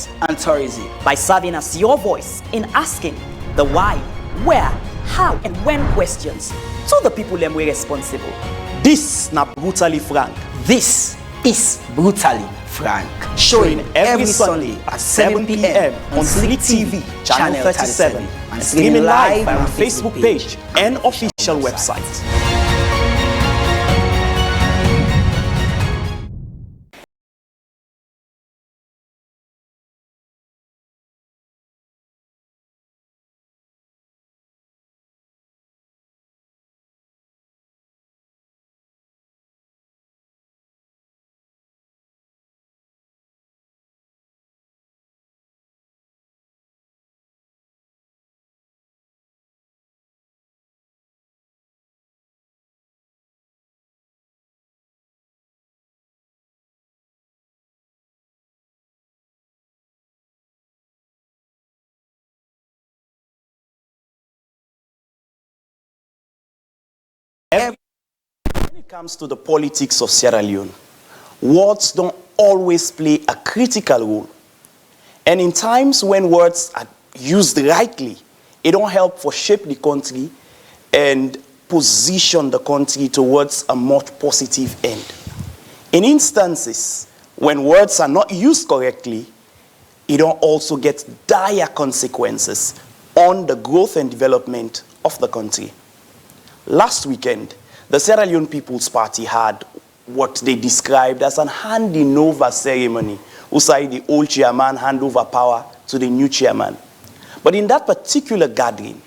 sports and tourism by serving as your voice in asking the why, where, how, and when questions to the people them we responsible. This na Brutally Frank. This is Brutally Frank, Showing every Sunday at 7 p.m. on Slick TV, Channel 37, and streaming live on our Facebook page and official website. When it comes to the politics of Sierra Leone, words don't always play a critical role. And in times when words are used rightly, it don't help for shape the country and position the country towards a more positive end. In instances when words are not used correctly, it don't also get dire consequences on the growth and development of the country. Last weekend, the Sierra Leone People's Party had what they described as an handing over ceremony, whereby the old chairman hand over power to the new chairman. But in that particular gathering,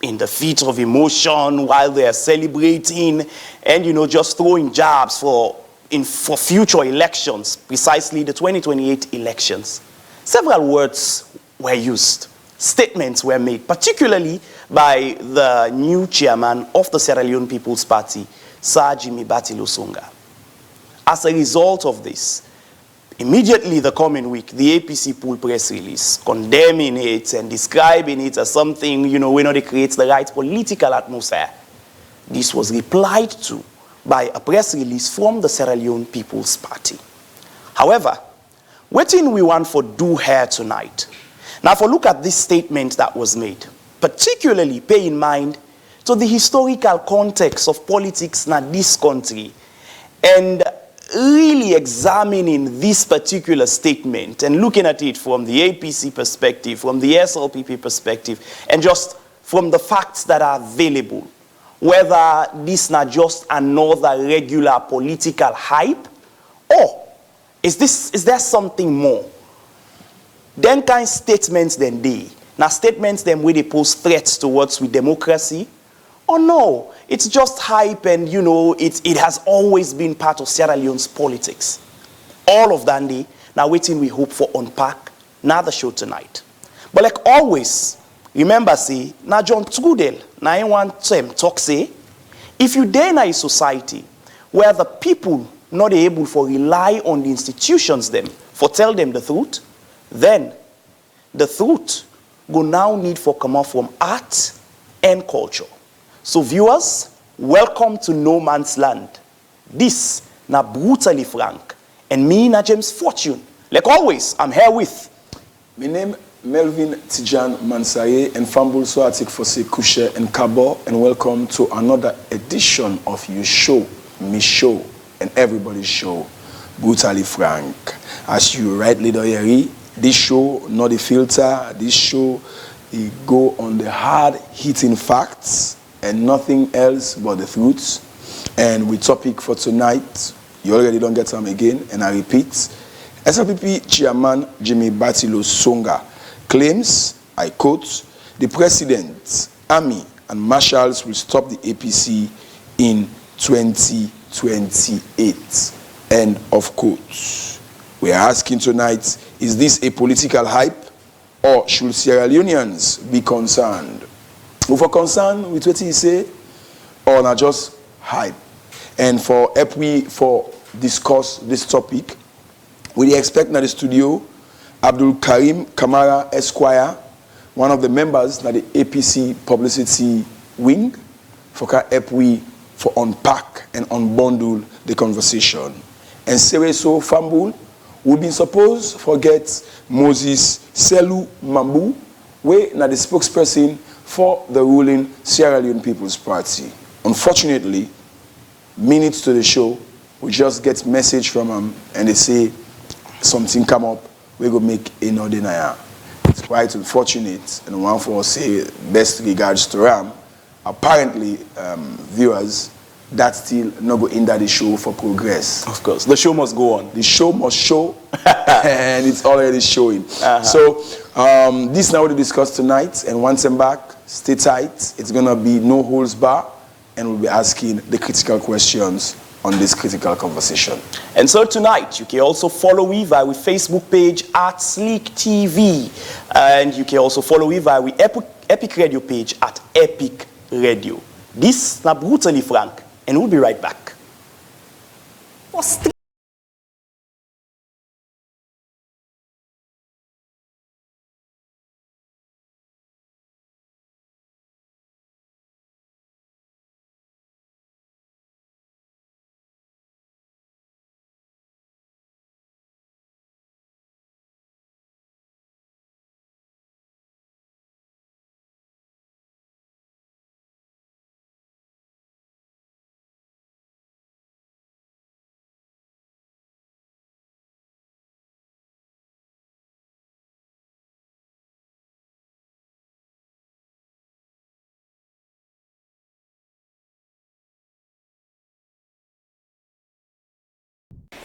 in the fit of emotion, while they are celebrating and just throwing jabs for future elections, precisely the 2028 elections, several words were used. Statements were made, particularly by the new chairman of the Sierra Leone People's Party, Sir Jimmy Batilo Songa. As a result of this, immediately the coming week, the APC pulled press release condemning it and describing it as something, it creates the right political atmosphere. This was replied to by a press release from the Sierra Leone People's Party. However, what thing we want for do here tonight? Now, if we look at this statement that was made, particularly pay in mind to the historical context of politics in this country, and really examining this particular statement and looking at it from the APC perspective, from the SLPP perspective, and just from the facts that are available, whether this is not just another regular political hype, or is there something more? Then kind statements then they. Now statements them where they pose threats towards with democracy. Or no, it's just hype and it has always been part of Sierra Leone's politics. All of that day, now waiting we hope for unpack another show tonight. But like always, remember say, now John Trudel, now I want them talk say, if you dare in a society where the people not able for rely on the institutions them for tell them the truth, then the truth go now need for come out from art and culture. So viewers, welcome to No Man's Land. This na Brutally Frank, and me na James Fortune. Like always, I'm here with my name Melvin Tijan Mansaye and Fambul Swatik Fose Kushe and Kabo, and welcome to another edition of your show, me show, and everybody's show, Brutally Frank. As you rightly hear, this show, not a filter. This show, it go on the hard-hitting facts and nothing else but the truths. And with topic for tonight, you already don't get them again, and I repeat, SLPP Chairman Jimmy Batilo Songa claims, I quote, the President, Army, and Marshals will stop the APC in 2028. End of quote. We are asking tonight, is this a political hype, or should Sierra Leoneans be concerned? We for concerned with what he say, or not just hype? And for help we for discuss this topic, we expect in the studio Abdul Karim Kamara Esquire, one of the members of the APC publicity wing, for help we for unpack and unbundle the conversation. And Sereso Fambul, we been supposed forget Moses Selu Mambu, we na the spokesperson for the ruling Sierra Leone People's Party. Unfortunately, minutes to the show, we just get message from them and they say something come up, we go make another naya. It's quite unfortunate, and one for say best regards to Ram. Apparently, viewers, that still not go hinder the show for progress. Of course, the show must go on. The show must show, and it's already showing. So this now we discuss tonight, and once I'm back, stay tight. It's gonna be no holds bar, and we'll be asking the critical questions on this critical conversation. And so tonight, you can also follow me via our Facebook page at Sleek TV, and you can also follow me via our Epic Radio page at Epic Radio. This is Brutally Frank, and we'll be right back.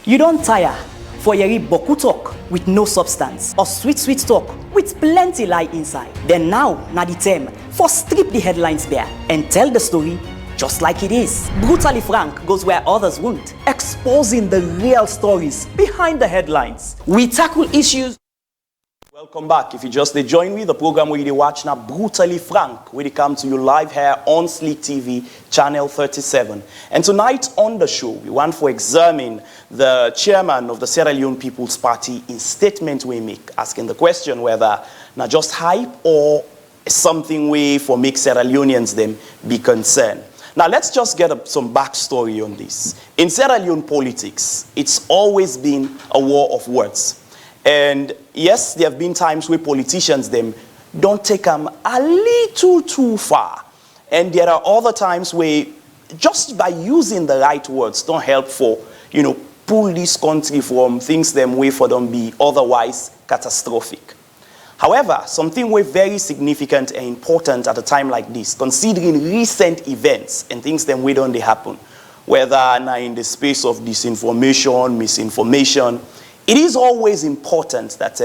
You don't tire for your boku talk with no substance or sweet talk with plenty lie inside. Then now, na the time for strip the headlines bare and tell the story just like it is. Brutally Frank goes where others won't, exposing the real stories behind the headlines. We tackle issues. Welcome back. If you just join me, the program where you watch now, Brutally Frank, where they come to you live here on Sleek TV, channel 37. And tonight on the show, we want to examine the chairman of the Sierra Leone People's Party in statement we make, asking the question whether not just hype or something way for make Sierra Leoneans them be concerned. Now let's just get some backstory on this. In Sierra Leone politics, it's always been a war of words. And yes, there have been times where politicians them don't take them a little too far. And there are other times where just by using the right words don't help for, pull this country from things them way for them be otherwise catastrophic. However, something way very significant and important at a time like this, considering recent events and things them way don't they happen, whether now in the space of disinformation, misinformation, it is always important that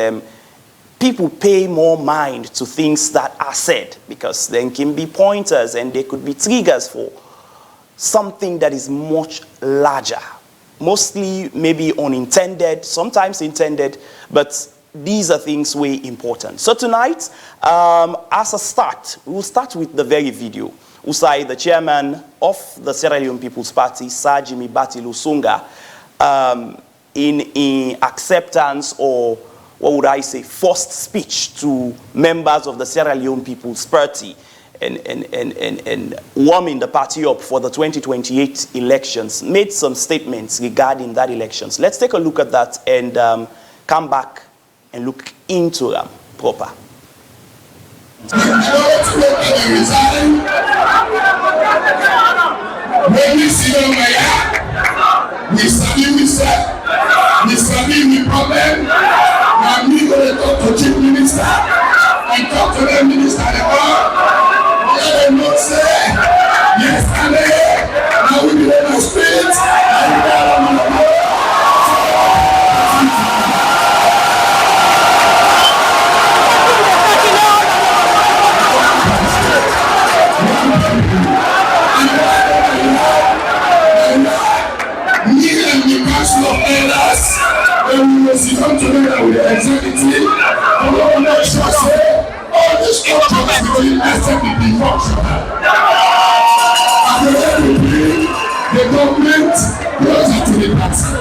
people pay more mind to things that are said, because there can be pointers and there could be triggers for something that is much larger. Mostly maybe unintended, sometimes intended, but these are things way important. So tonight, as a start, we'll start with the very video. Usai, the chairman of the Sierra Leone People's Party, Sir Jimmy Bati Lusunga, in acceptance, or what would I say, forced speech to members of the Sierra Leone People's Party and warming the party up for the 2028 elections, made some statements regarding that elections. Let's take a look at that and come back and look into them proper. We study the problem. Now we go to talk to chief minister and talk to the minister. Let them not say yesterday. Now we be in the streets and we are on the road. And we will sit down together with the executive. And we will make sure all this controversy has to be defunctional. And then we bring the government closer to the party.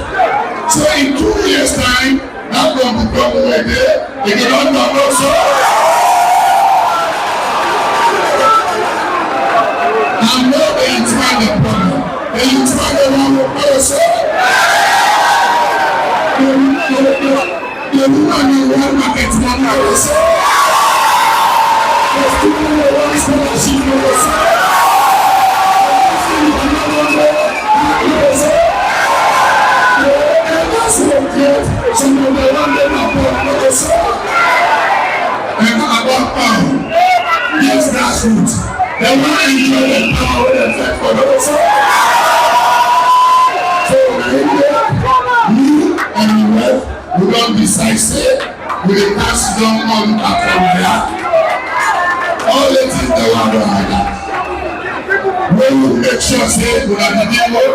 So in 2 years' time, that government will be there. They can also. I'm not the entire problem. The entire one will also. The woman in one market man knows. The student in one scholarship knows. And that's what good. Some of the one that are born knows. And about power, yes, grassroots. The one enjoy the power with the effect for those. So, you and your wife will not decide, say, we will pass down on from there. All the things that want to happen. We will make sure, say, we are the people.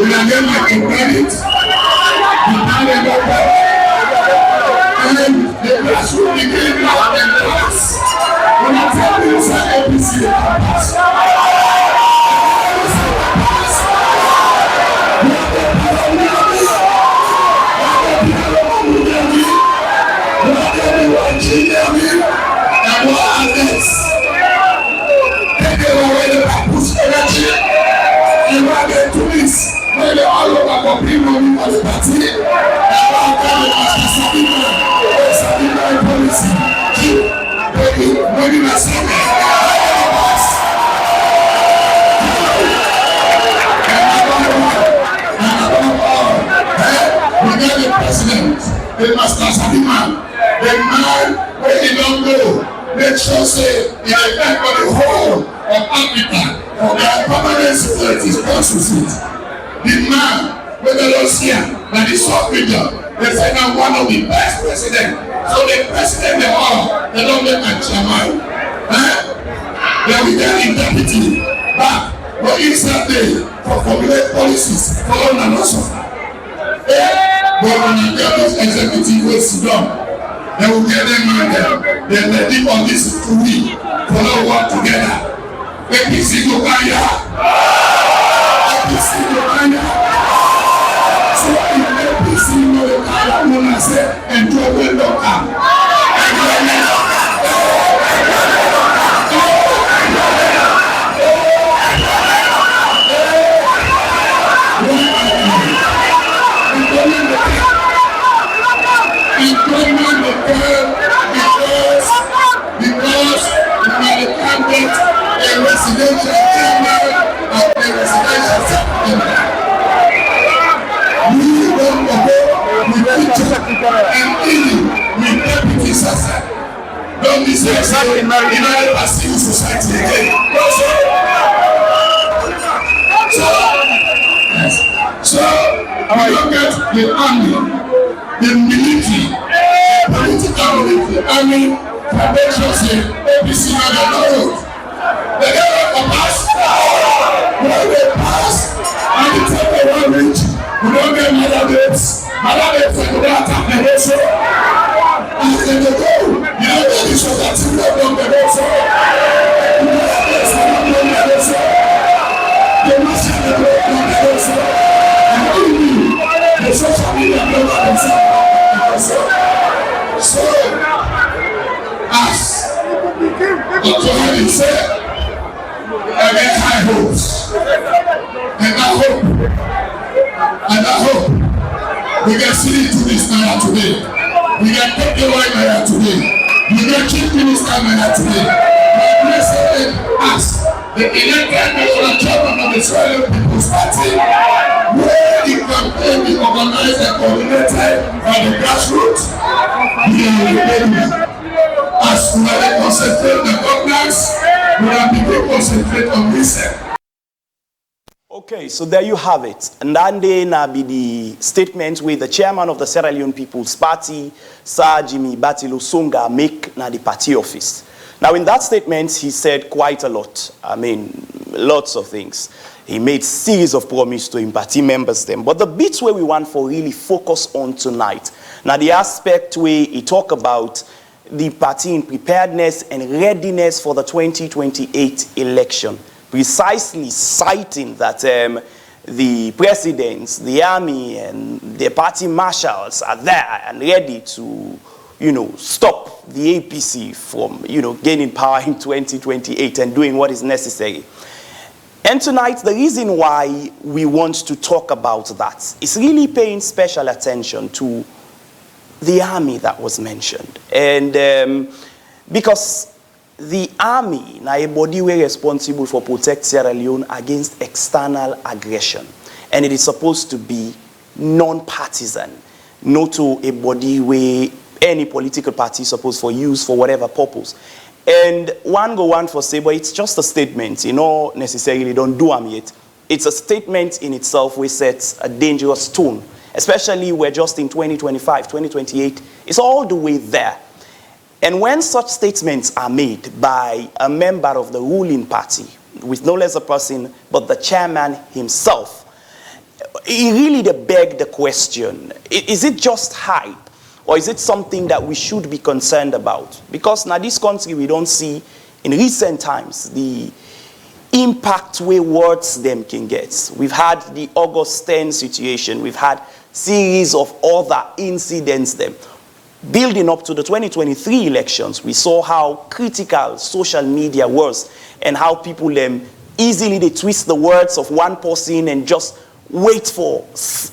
We are getting my credit. We are the people. And the grassroots begin to have the class. When I tell you, say, APC, the pass. The master Sadima, the man where he don't go, make sure say he affect for the whole of Africa for their permanent security constitute. The man where they don't see him, that is so region, they say now one of the best president. So the president they all, they don't make a chairman. They will get in deputy back for inside day for formulate policies for all and also. But when you get this executive way sit down, they will get them in there. They ready for this to we follow work together. APC go Kanya. APC go Kanya. So if APC no go Kanya, I'm gonna say enjoy when don't come. Residential chamber of the residential chamber. We don't go with teacher and healing with deputy sasa. Don't be say in our civil society again. So we don't get the army, the military, political military, army, foundation say APC not the road. They get out of pass. When they pass, and the time they want reach, we don't get mother babes. Mother babes they go attack the nation. And then they go, you know that is what that thing that don't get also. You know that is what that don't get also. They must have the road don't get also. And what do you mean? The social media don't get also. So, as Okoye said, I get high hopes. And I hope we can see it to this Naira today. We can take the white Naira today. We can keep Minister Naira today. My president asked the elected national chairman of the Israeli People's Party where the campaign be organized and coordinated by the grassroots. We are ready. As we are concentrate the governance, we are beginning to concentrate on research. Okay, so there you have it. And then there be the statement with the chairman of the Sierra Leone People's Party, Sir Jimmy Batilu Songa, make na the party office. Now in that statement, he said quite a lot. I mean, lots of things. He made series of promises to him party members them. But the bits where we want for really focus on tonight, now the aspect where he talk about the party in preparedness and readiness for the 2028 election, precisely citing that the presidents, the army, and the party marshals are there and ready to, stop the APC from, gaining power in 2028 and doing what is necessary. And tonight, the reason why we want to talk about that is really paying special attention to the army that was mentioned. And because the army, now a body we responsible for protect Sierra Leone against external aggression. And it is supposed to be non-partisan, not to a body where any political party is supposed for use for whatever purpose. And one for say, but it's just a statement, necessarily don't do them yet. It's a statement in itself which sets a dangerous tone, especially we're just in 2025, 2028, it's all the way there. And when such statements are made by a member of the ruling party, with no less a person but the chairman himself, it really begs the question, is it just hype? Or is it something that we should be concerned about? Because now this country, we don't see in recent times the impact where words them can get. We've had the August 10 situation. We've had series of other incidents them. Building up to the 2023 elections, we saw how critical social media was and how people easily they twist the words of one person and just wait for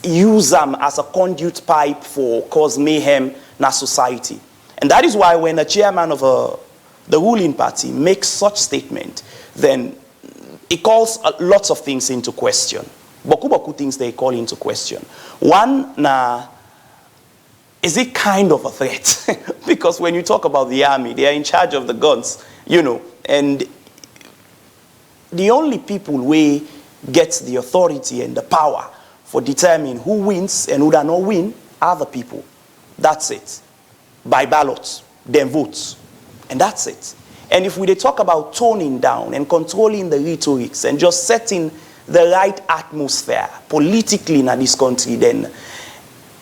use them as a conduit pipe for cause mayhem in our society. And that is why when a chairman of the ruling party makes such statement, then it calls lots of things into question. Boku things they call into question. One, is it kind of a threat? Because when you talk about the army, they are in charge of the guns, and the only people we get the authority and the power for determining who wins and who does not win are the people. That's it. By ballots, then votes. And that's it. And if we talk about toning down and controlling the rhetorics and just setting the right atmosphere politically in this country, then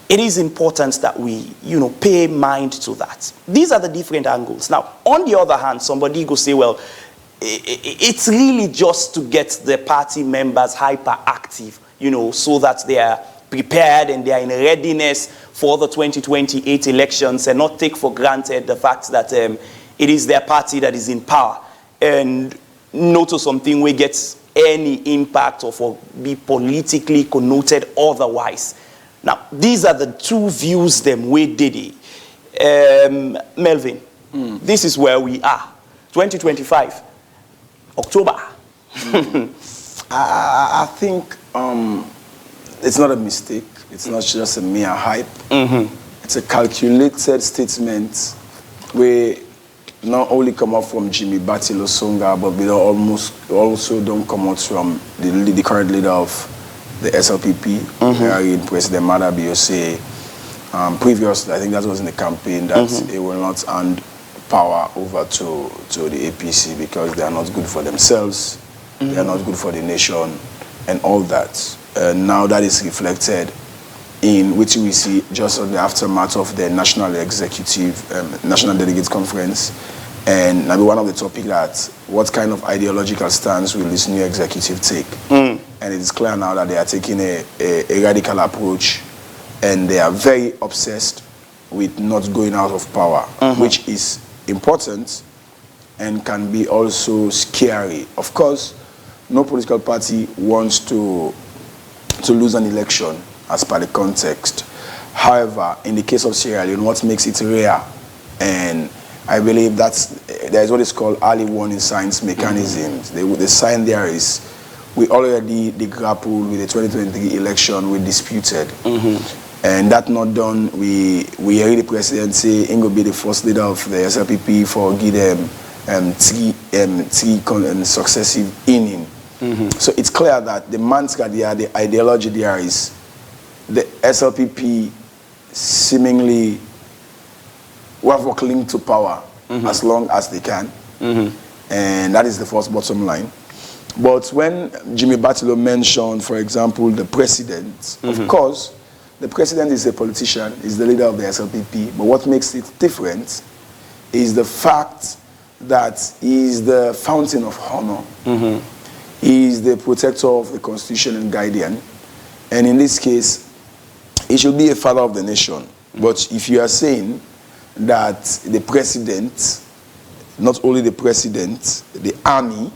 it is important that we, pay mind to that. These are the different angles. Now, on the other hand, somebody go say, well, it's really just to get the party members hyperactive, so that they are prepared and they are in readiness for the 2028 elections and not take for granted the fact that it is their party that is in power and not to something where gets any impact or for be politically connoted otherwise. Now, these are the two views them we did it. Melvin, this is where we are. 2025, October. I think it's not a mistake. It's not just a mere hype. It's a calculated statement where not only come up from Jimmy Batilo Songa, but we also don't come out from the current leader of the SLPP, President Mada Biose. Previously, I think that was in the campaign that they will not hand power over to the APC because they are not good for themselves, they are not good for the nation, and all that. Now that is reflected in which we see just on the aftermath of the National Delegates Conference. And maybe one of the topics that what kind of ideological stance will this new executive take? And it is clear now that they are taking a radical approach and they are very obsessed with not going out of power, which is important and can be also scary. Of course, no political party wants to lose an election as per the context. However, in the case of Sierra Leone, what makes it rare, and I believe there is what is called early warning signs mechanisms. The sign there is we already grappled with the 2023 election, we disputed. And that not done, we heard the president say he will be the first leader of the SLPP for give them three successive innings. So it's clear that the mantra there, the ideology there is the SLPP seemingly will cling to power as long as they can. And that is the first bottom line. But when Jimmy Batilo mentioned, for example, the president, of course, the president is a politician, is the leader of the SLPP, but what makes it different is the fact that he is the fountain of honor. He is the protector of the constitution and guardian. And in this case, he should be a father of the nation. But if you are saying that the president, not only the president, the army,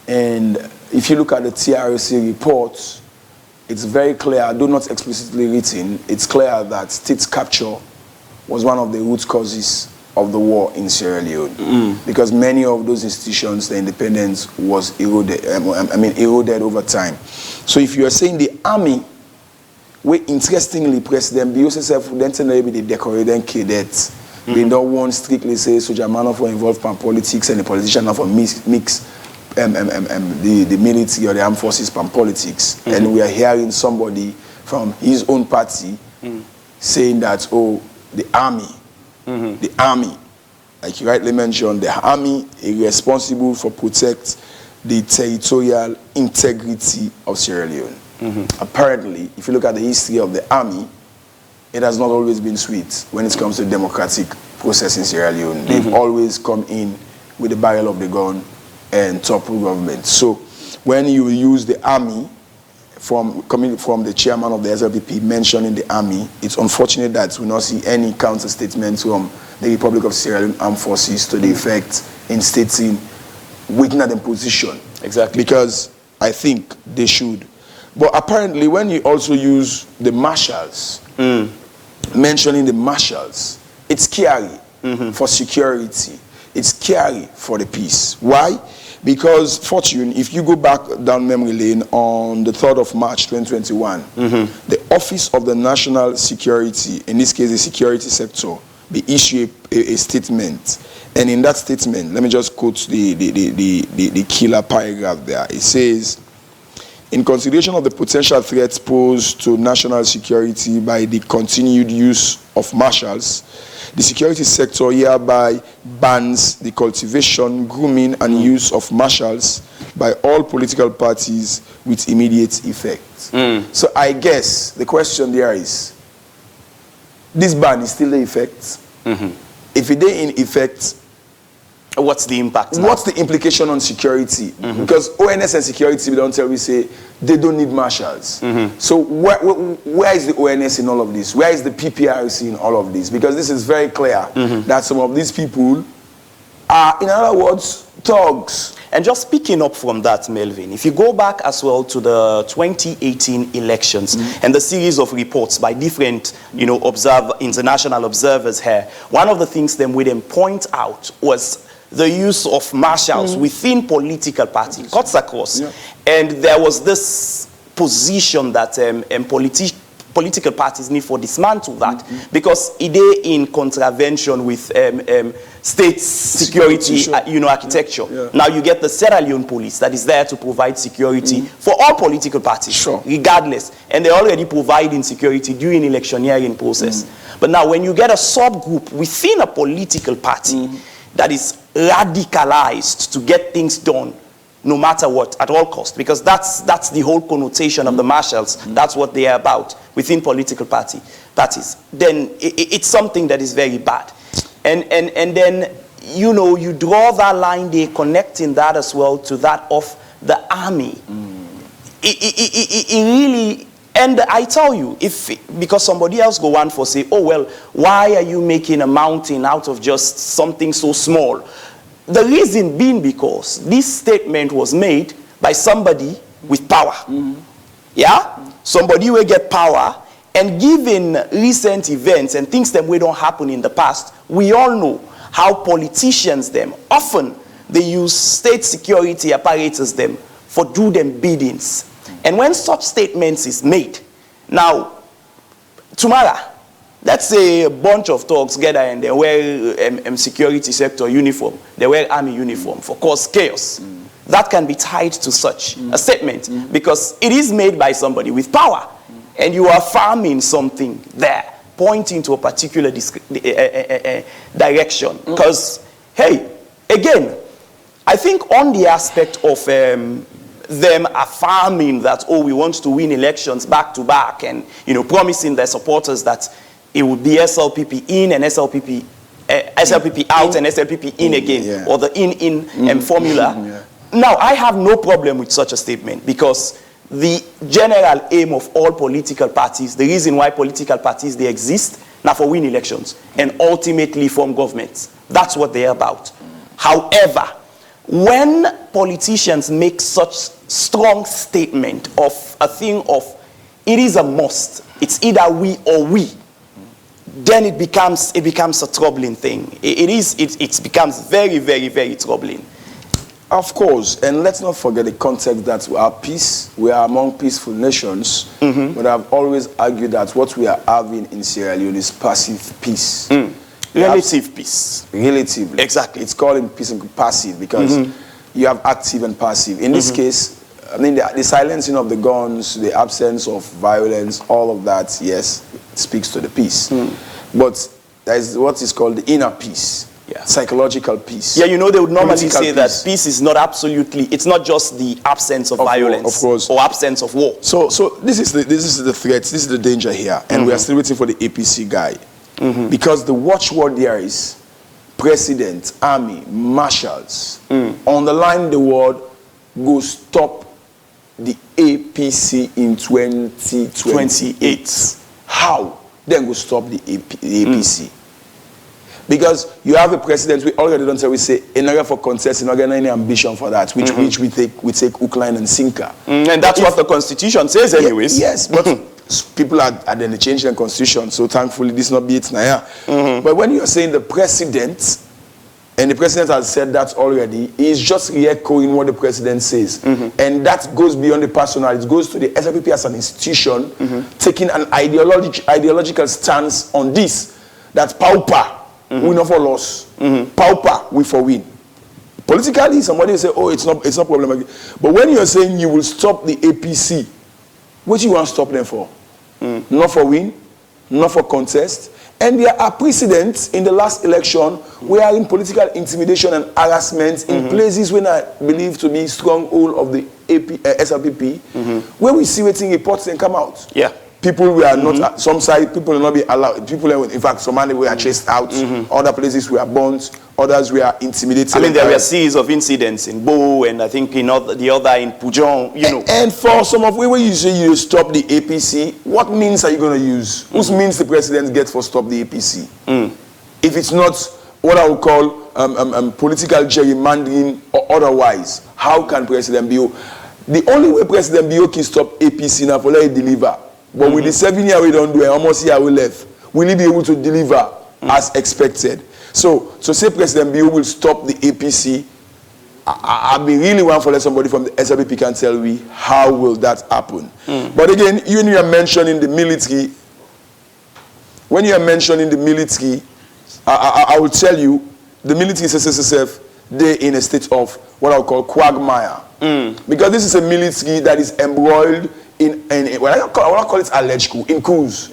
and if you look at the TRC report, it's very clear, though not explicitly written, it's clear that state capture was one of the root causes of the war in Sierra Leone. Because many of those institutions, the independence was eroded, eroded over time. So if you are saying the army, we interestingly President Biosef then tell the decorated cadets, we don't want strictly say soldier man for involved in politics and the politician for mix the military or the armed forces from politics. And we are hearing somebody from his own party saying that, oh, the army, like you rightly mentioned, the army is responsible for protect the territorial integrity of Sierra Leone. Apparently, if you look at the history of the army, it has not always been sweet when it comes to the democratic process in Sierra Leone. They've always come in with the barrel of the gun and topple government. So when you use the army, coming from the chairman of the SLPP mentioning the army, it's unfortunate that we not see any counter statements from the Republic of Sierra Leone Armed Forces to the effect in stating weakening the position. Exactly. Because I think they should. But apparently when you also use the marshals, mentioning the marshals, it's scary for security. It's scary for the peace. Why? Because, Fortune, if you go back down memory lane on the 3rd of March 2021, the Office of the National Security, in this case the security sector, they issue a statement. And in that statement, let me just quote the killer paragraph there. It says, in consideration of the potential threats posed to national security by the continued use of marshals, the security sector hereby bans the cultivation, grooming, and use of marshals by all political parties with immediate effect. So I guess the question there is, this ban is still in effect? If it is in effect, what's the impact now? What's the implication on security? Because ONS and security, we don't tell, we say they don't need marshals. So where is the ONS in all of this? Where is the PPRC in all of this? Because this is very clear that some of these people are, in other words, thugs. And just picking up from that, Melvin, if you go back as well to the 2018 elections and the series of reports by different, international observers here, one of the things we point out was the use of marshals within political parties, cuts across. And there was this position that political parties need for dismantle that because it is in contravention with state security architecture. Now you get the Sierra Leone police that is there to provide security for all political parties, regardless. And they're already providing security during electioneering process. But now when you get a subgroup within a political party that is radicalized to get things done no matter what, at all cost, because that's the whole connotation of the marshals. That's what they are about within political parties. Then it's something that is very bad. And then, you draw that line there, connecting that as well to that of the army. It really, and I tell you, because somebody else go on for say, oh, well, why are you making a mountain out of just something so small? The reason being because this statement was made by somebody with power. Somebody will get power, and given recent events and things that we don't happen in the past, we all know how politicians often they use state security apparatus for do them biddings. And when such statements is made, now tomorrow, let's say a bunch of thugs gather and they wear security sector uniform, they wear army uniform for cause chaos. That can be tied to such a statement because it is made by somebody with power and you are farming something there, pointing to a particular direction. Because, hey, again, I think on the aspect of them affirming that, oh, we want to win elections back to back and, promising their supporters that it would be SLPP in and SLPP out and SLPP in again, or the in formula. Now, I have no problem with such a statement because the general aim of all political parties, the reason why political parties, they exist, now for win elections and ultimately form governments. That's what they're about. However, when politicians make such strong statement of a thing of it is a must. It's either we or we. Then it becomes a troubling thing. It becomes very, very, very troubling. Of course, and let's not forget the context that we are among peaceful nations, but I've always argued that what we are having in Sierra Leone is passive peace. Relative peace. Relatively. Exactly. It's called in peace and passive because you have active and passive. In this case, I mean, the silencing of the guns, the absence of violence, all of that, yes, speaks to the peace. But there is what is called the inner peace. Yeah. Psychological peace. Yeah, you know, they would normally Political say that peace is not absolutely, it's not just the absence of violence of course. or absence of war. So this is the threat, this is the danger here, and we are still waiting for the APC guy. Because the watchword there is president, army, marshals. Underline the word, go stop the APC in 2028. How? Then go stop the APC. Because you have a president, we already don't say, we say, in order for contest, in order any ambition for that, which we take hook, line, and sinker. And that's what the Constitution says anyways. Yes, but people are then changing the Constitution, so thankfully this not be it now. But when you're saying the president, and the president has said that already, he's just re-echoing what the president says. And that goes beyond the personal, it goes to the SLPP as an institution, taking an ideological stance on this, that pauper, we not for loss. Pauper, we for win. Politically, somebody will say, oh, it's not problematic. But when you're saying you will stop the APC, what do you want to stop them for? Not for win, not for contest. And there are precedents in the last election where in political intimidation and harassment in places when I believe to be stronghold of the SLPP, where we see waiting reports and come out. Yeah. People were not, some side, people will not be allowed. People, in fact, some money were chased out. Other places were burnt. Others were intimidated. I mean, there were a series of incidents in Bo and I think the other in Pujon, you know. And for some of when you say you stop the APC, what means are you going to use? Whose means the president gets for stop the APC? If it's not what I would call political gerrymandering or otherwise, how can President Bio? The only way President Bio can stop APC now for let it deliver. But with the 7 years we don't do it, almost year we left, will he be able to deliver as expected? So say President Bio will stop the APC, I'd be really one for let somebody from the SLPP can tell me how will that happen. But again, when you are mentioning the military, I will tell you, the military SSSF, they're in a state of what I would call quagmire. Because this is a military that is embroiled in what I call it alleged coup, in coups.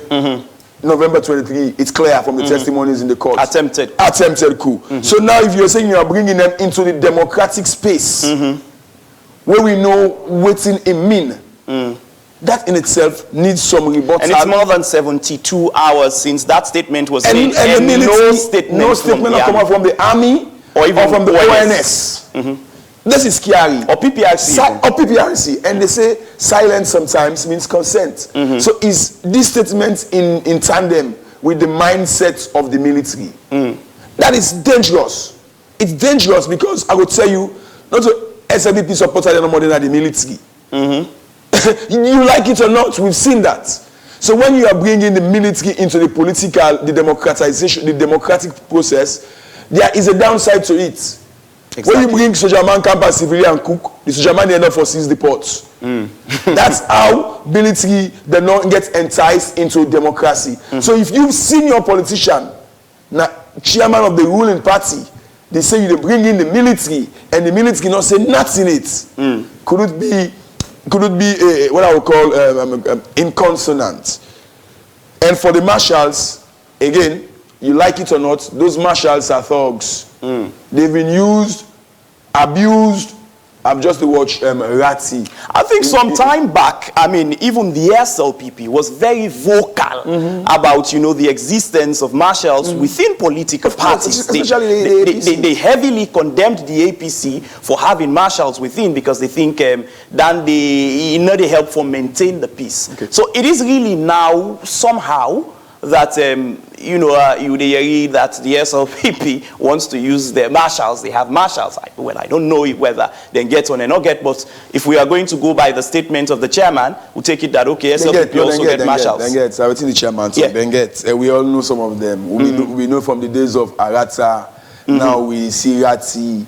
November 23, it's clear from the testimonies in the court. Attempted coup. So now if you're saying you are bringing them into the democratic space, where we know waiting it mean, that in itself needs some rebuttal. And it's more than 72 hours since that statement was made. And no statement come out from the army or even from the ONS. This is scary. Or PPRC. And they say silence sometimes means consent. So is this statement in tandem with the mindset of the military? That is dangerous. It's dangerous because I will tell you, not to SLPP supporter no more than the military. You like it or not, we've seen that. So when you are bringing the military into the the democratization, the democratic process, there is a downside to it. Exactly. When you bring Sojaman campus civilian cook, the Sojaman end up for seize the ports. That's how military then not get enticed into democracy. So if you've seen your politician, now chairman of the ruling party, they say you bring in the military, and the military not say nothing in it. Could it be what I would call inconsonant? And for the marshals, again, you like it or not, those marshals are thugs. They've been used, abused. I've just watched Ratty. I think some time back, I mean, even the SLPP was very vocal about, the existence of marshals within political parties. They heavily condemned the APC for having marshals within because they think that they help for maintain the peace. So it is really now somehow that, you know, that the SLPP wants to use their marshals. They have marshals. Well, I don't know whether they get on or not get, but if we are going to go by the statement of the chairman, we'll take it that, okay, SLPP also get marshals. I will tell the chairman, so we all know some of them. We know from the days of Arata, now we see Rati.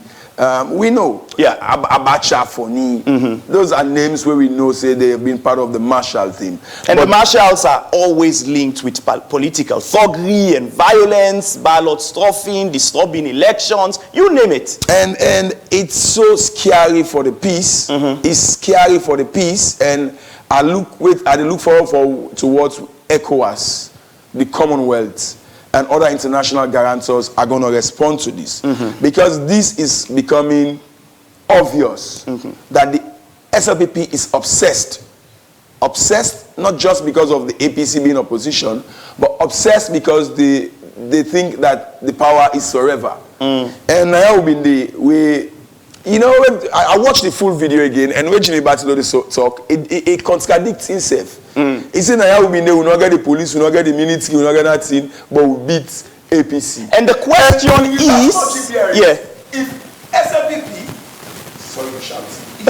We know, Abacha, Foni. Those are names where we know, say, they have been part of the Marshall team. And the Marshals are always linked with political thuggery and violence, ballot stuffing, disturbing elections, you name it. And it's so scary for the peace. It's scary for the peace. And I look forward towards ECOWAS, the Commonwealth, and other international guarantors are going to respond to this. Because this is becoming obvious that the SLPP is obsessed. Obsessed not just because of the APC being opposition, but obsessed because they think that the power is forever. And now you know, I watched the full video again, and when Jimmy Batilo talk, it contradicts himself. He said, we not get the police, we not get the military, we not get that thing, but we beat APC. And the question is, if SLPP, sorry for shouting, if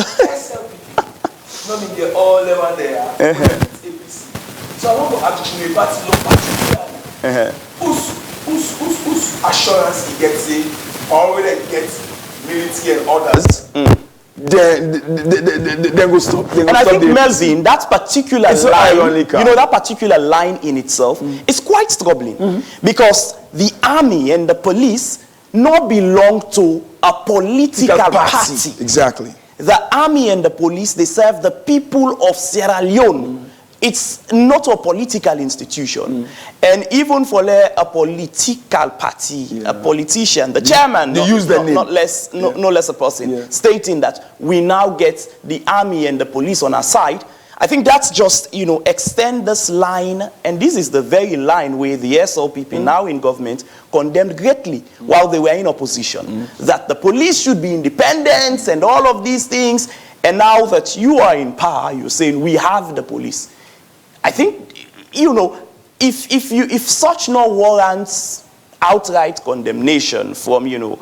SLPP, not mean they're all over there, APC. So I want to ask Jimmy Batilo particularly, whose assurance he gets it, or will he get military and others, then go stop. And I think, Melvin, that particular line, you know, that particular line in itself is quite troubling because the army and the police not belong to a political party. Exactly. The army and the police, they serve the people of Sierra Leone. It's not a political institution. And even for a political party, a politician, the chairman, no less a person, stating that we now get the army and the police on our side, I think that's just, you know, extend this line, and this is the very line where the SLPP, now in government, condemned greatly while they were in opposition, that the police should be independent and all of these things, and now that you are in power, you're saying we have the police. I think, you know, if such no warrants outright condemnation from, you know,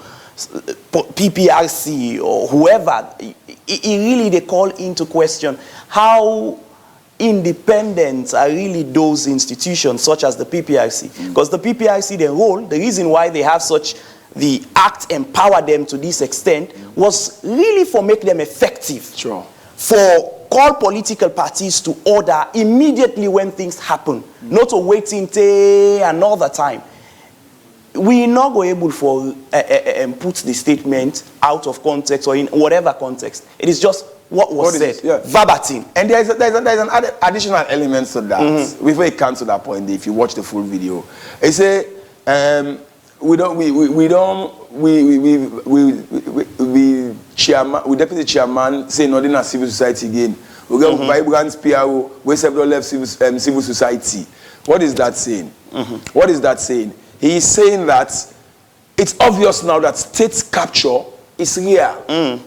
PPRC or whoever, it really they call into question how independent are really those institutions such as the PPRC. Because the PPRC, their role, the reason why they have such, the act empower them to this extent was really for make them effective. Sure. For call political parties to order immediately when things happen, not to wait until another time. We not go able for put the statement out of context or in whatever context. It is just what was said, verbatim. And there's an additional element to that. Before it comes to that point, if you watch the full video, they say we deputy chairman say nothing as civil society again. We got vibrant PRO, we several left civil society. What is that saying? What is that saying? He is saying that it's obvious now that state capture is real.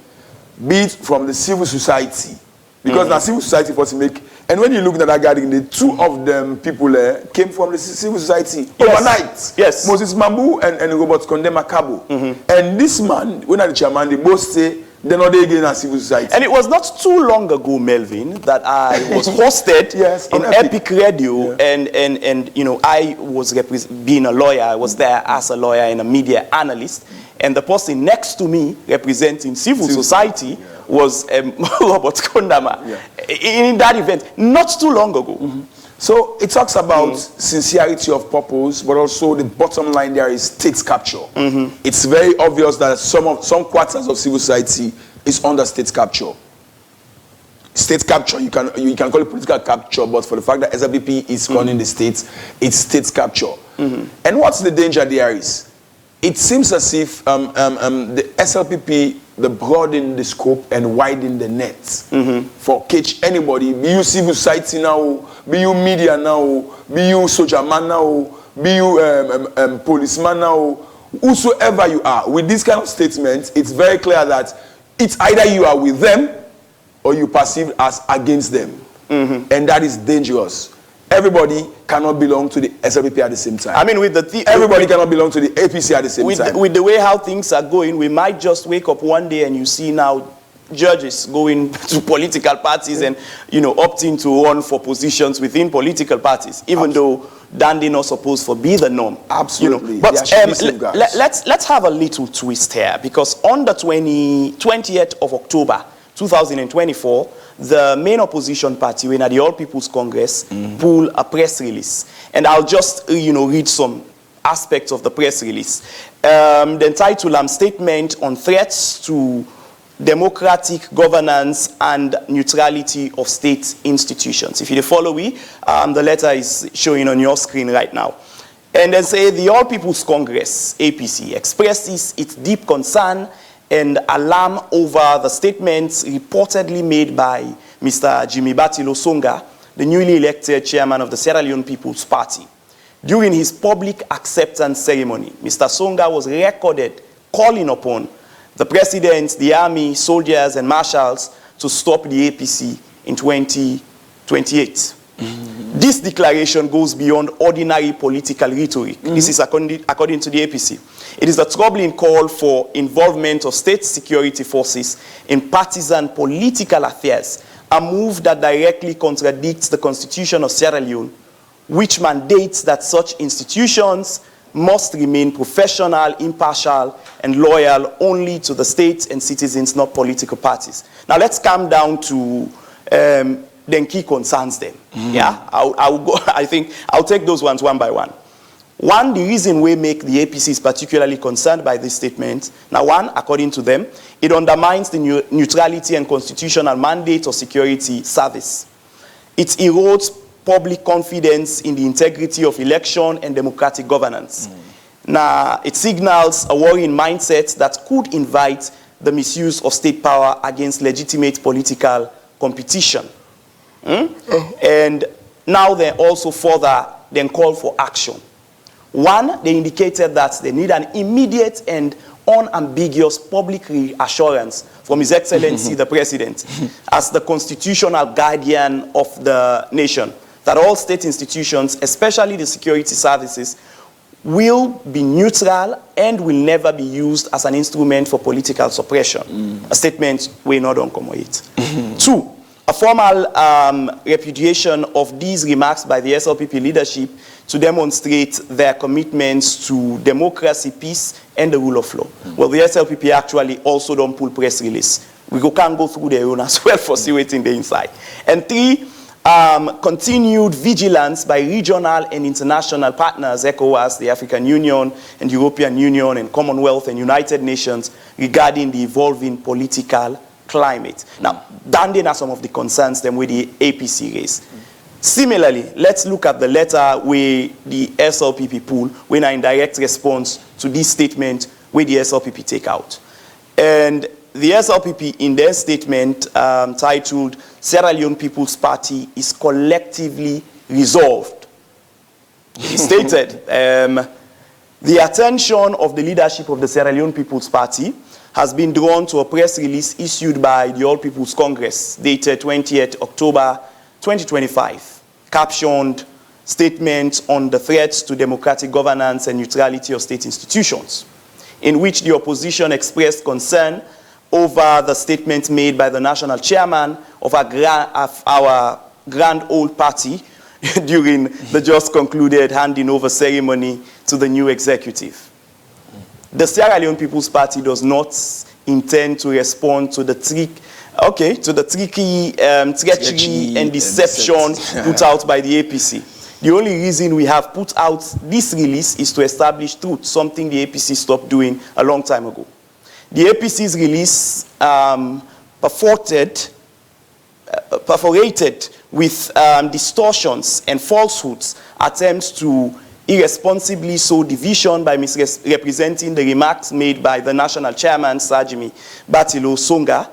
Be it from the civil society. Because the civil society was to make, and when you look at that gathering, the two of them people came from the civil society overnight. Yes. Moses Mambu and Robert Konde Makabo. And this man, when the chairman, they both say they're not again a civil society. And it was not too long ago, Melvin, that I was hosted in Epic Radio, and you know, I was being a lawyer. I was there as a lawyer and a media analyst, and the person next to me representing civil society was Robert Kondama. In that event, not too long ago. So it talks about sincerity of purpose, but also the bottom line there is state capture. It's very obvious that some quarters of civil society is under state capture. State capture, you can call it political capture, but for the fact that SLPP is running the states, it's state capture. And what's the danger there is? It seems as if the SLPP, they broaden the scope and widen the net for catch anybody, be you civil society now, be you media now, be you soldier man now, be you policeman now, whosoever you are. With this kind of statement, it's very clear that it's either you are with them or you perceive as against them. And that is dangerous. everybody cannot belong to the SLPP at the same time. I mean, with the everybody cannot belong to the APC at the same time. With the way how things are going, we might just wake up one day and you see now judges going to political parties and, you know, opting to run for positions within political parties, even though that they not supposed to be the norm. Absolutely. You know? But let's have a little twist here, because on the 20th of October 2024, the main opposition party, when at the All People's Congress, pulled a press release. And I'll just, you know, read some aspects of the press release. The entitled Statement on Threats to Democratic Governance and Neutrality of State Institutions. If you follow me, the letter is showing on your screen right now. And then say, the All People's Congress, APC, expresses its deep concern and alarm over the statements reportedly made by Mr. Jimmy Batilo Songa, the newly elected chairman of the Sierra Leone People's Party. During his public acceptance ceremony, Mr. Songa was recorded calling upon the president, the army, soldiers, and marshals to stop the APC in 2028. This declaration goes beyond ordinary political rhetoric. This is according to the APC. It is a troubling call for involvement of state security forces in partisan political affairs, a move that directly contradicts the Constitution of Sierra Leone, which mandates that such institutions must remain professional, impartial, and loyal only to the state and citizens, not political parties. Now let's come down to then key concerns them. Yeah, I think I'll take those ones one by one. One, the reason we make the APC is particularly concerned by this statement. Now, one, according to them, it undermines the neutrality and constitutional mandate of security service. It erodes public confidence in the integrity of election and democratic governance. Now, it signals a worrying mindset that could invite the misuse of state power against legitimate political competition. And now they also further then call for action. One, they indicated that they need an immediate and unambiguous public reassurance from His Excellency the President as the constitutional guardian of the nation, that all state institutions, especially the security services, will be neutral and will never be used as an instrument for political suppression. A statement we not accommodate. Two, a formal repudiation of these remarks by the SLPP leadership to demonstrate their commitments to democracy, peace, and the rule of law. Well, the SLPP actually also don't pull press release. We can't go through their own as well for see what's in the inside. And three, continued vigilance by regional and international partners, ECOWAS, the African Union, and European Union, and Commonwealth, and United Nations, regarding the evolving political climate. Now, then are some of the concerns them with the APC raised. Similarly, let's look at the letter where the SLPP pull when in direct response to this statement where the SLPP take out. And the SLPP in their statement titled Sierra Leone People's Party is collectively resolved. It stated, the attention of the leadership of the Sierra Leone People's Party has been drawn to a press release issued by the All People's Congress dated 20th October 2025, captioned Statements on the Threats to Democratic Governance and Neutrality of State Institutions, in which the opposition expressed concern over the statement made by the national chairman of our grand old party during the just concluded handing over ceremony to the new executive. The Sierra Leone People's Party does not intend to respond to the treachery and deception put out by the APC. The only reason we have put out this release is to establish truth, something the APC stopped doing a long time ago. The APC's release perforated with distortions and falsehoods, attempts to irresponsibly sow division by misrepresenting the remarks made by the national chairman, Sir Jimmy Batilo Songa,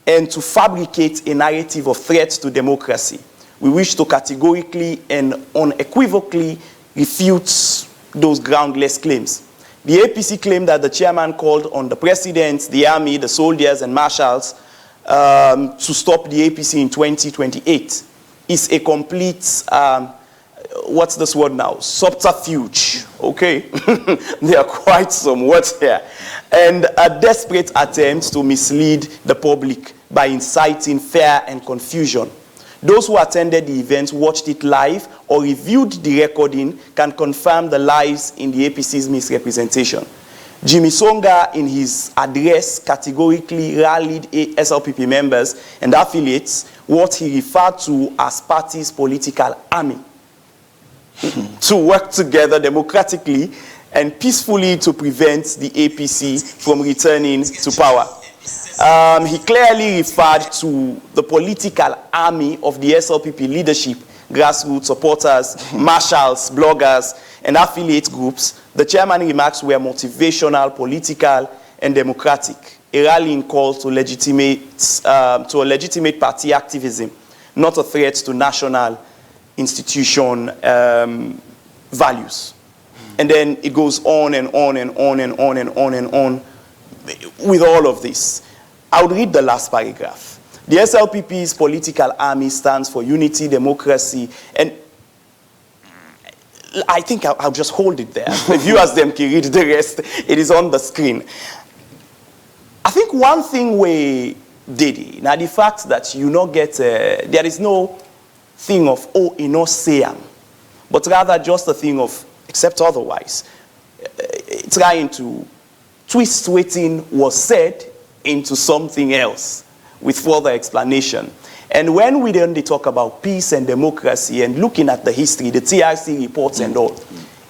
and to fabricate a narrative of threats to democracy. We wish to categorically and unequivocally refute those groundless claims. The APC claimed that the chairman called on the president, the army, the soldiers, and marshals to stop the APC in 2028. Is a complete what's this word now? Subterfuge. Okay, there are quite some words here, and a desperate attempt to mislead the public by inciting fear and confusion. Those who attended the event, watched it live, or reviewed the recording can confirm the lies in the APC's misrepresentation. Jimmy Songa, in his address, categorically rallied SLPP members and affiliates, what he referred to as party's political army, to work together democratically and peacefully to prevent the APC from returning to power. He clearly referred to the political army of the SLPP leadership, grassroots supporters, marshals, bloggers, and affiliate groups. The chairman's remarks were motivational, political, and democratic, a rallying call to a legitimate party activism, not a threat to national institution values. And then it goes on and on and on and on and on and on with all of this. I would read the last paragraph. The SLPP's political army stands for unity, democracy, and I think I'll just hold it there. The viewers them can read the rest. It is on the screen. I think one thing we did, now the fact that you not get, there is no thing of, oh, you know, say but rather just a thing of, except otherwise, trying to twist waiting was said into something else with further explanation. And when we then talk about peace and democracy and looking at the history, the TRC reports and all,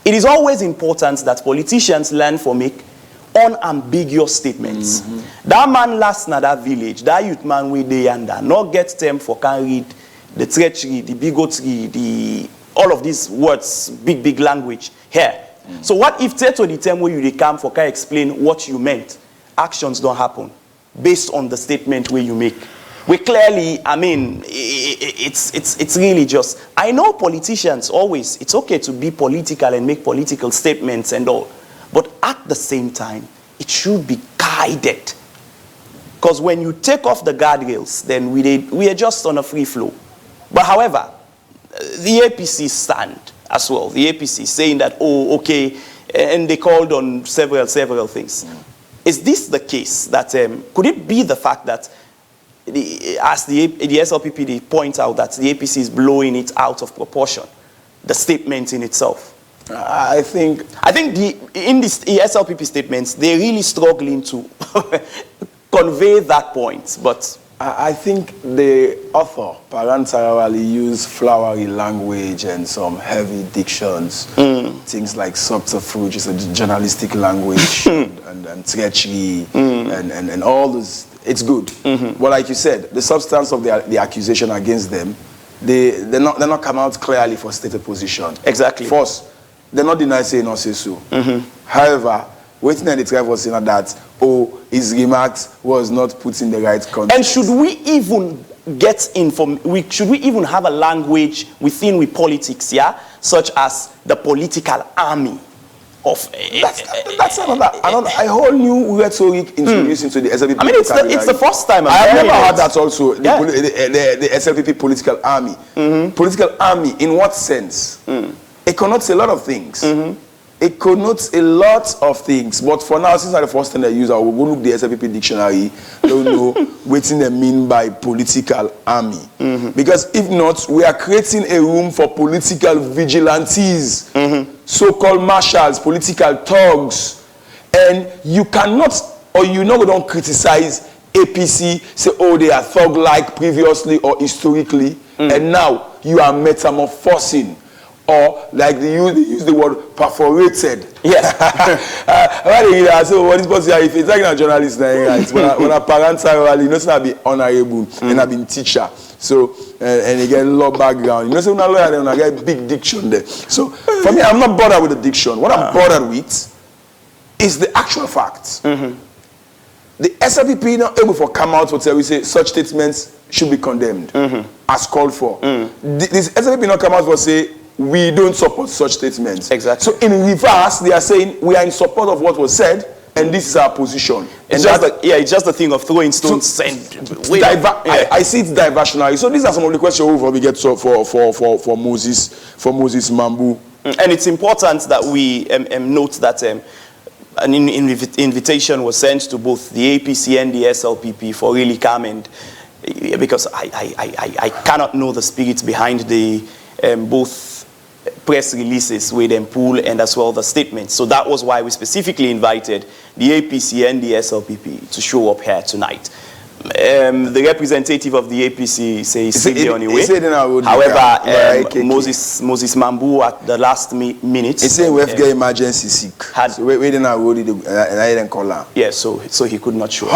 it is always important that politicians learn to make unambiguous statements. That man last in that village, that youth man we dey under, not get them for can read the treachery, the bigotry, all of these words, big language here. So what if to the time where you come for can explain what you meant? Actions don't happen based on the statement where you make. We clearly, I mean, it's really just, I know politicians always, it's okay to be political and make political statements and all, but at the same time, it should be guided. Because when you take off the guardrails, then we are just on a free flow. But however, the APC stand as well, the APC saying that, oh, okay, and they called on several things. Is this the case that, could it be the fact that as the SLPP they point out that the APC is blowing it out of proportion, the statement in itself? I think in the SLPP statements, they're really struggling to convey that point, but I think the author, Parantarawali, used flowery language and some heavy dictions. Things like subterfuge is a journalistic language and treachery and all those. It's good. But like you said, the substance of the accusation against them, they're not come out clearly for stated position. Exactly. First, they're not denying saying no say so. However, waiting at the trial was saying that, oh, his remarks was not put in the right context. And should we even get should we even have a language within politics, yeah, such as the political army of? That's another a whole new rhetoric introduced into the SLPP. I mean, it's the first time I have never heard that also. Yeah. The SLPP political army. Political army, in what sense? It connotes a lot of things. It connotes a lot of things. But for now, since I'm the first time they use, I will go look the SLPP dictionary. Don't know what they mean by political army. Because if not, we are creating a room for political vigilantes, so-called marshals, political thugs, and you cannot, or you know, don't criticize APC, say, oh, they are thug-like previously or historically, and now you are metamorphosing. Or like they use the word perforated. Yes. So what is possible if it's like a journalist, right? When a parents are really, you know, so I be honorable and I been teacher. So and again law background. You know, so when I lawyer then I get big diction there. So for me, I'm not bothered with the diction. What I'm bothered with is the actual facts. The SLPP not able to come out to tell we say such statements should be condemned as called for. This SLPP not come out for say we don't support such statements. Exactly. So in reverse, they are saying we are in support of what was said, and this is our position. And it's just a thing of throwing stones I see it's diversionary. So these are some of the questions we probably get for Moses Mambu. And it's important that we note that an invitation was sent to both the APC and the SLPP for really comment, because I cannot know the spirit behind the both press releases with them pool and as well the statements. So that was why we specifically invited the APC and the SLPP to show up here tonight. The representative of the APC says simply on the way. However, Moses Mambu at the last minute. He said we have got emergency sick. So we didn't and I didn't call her. Yeah, so he could not show up.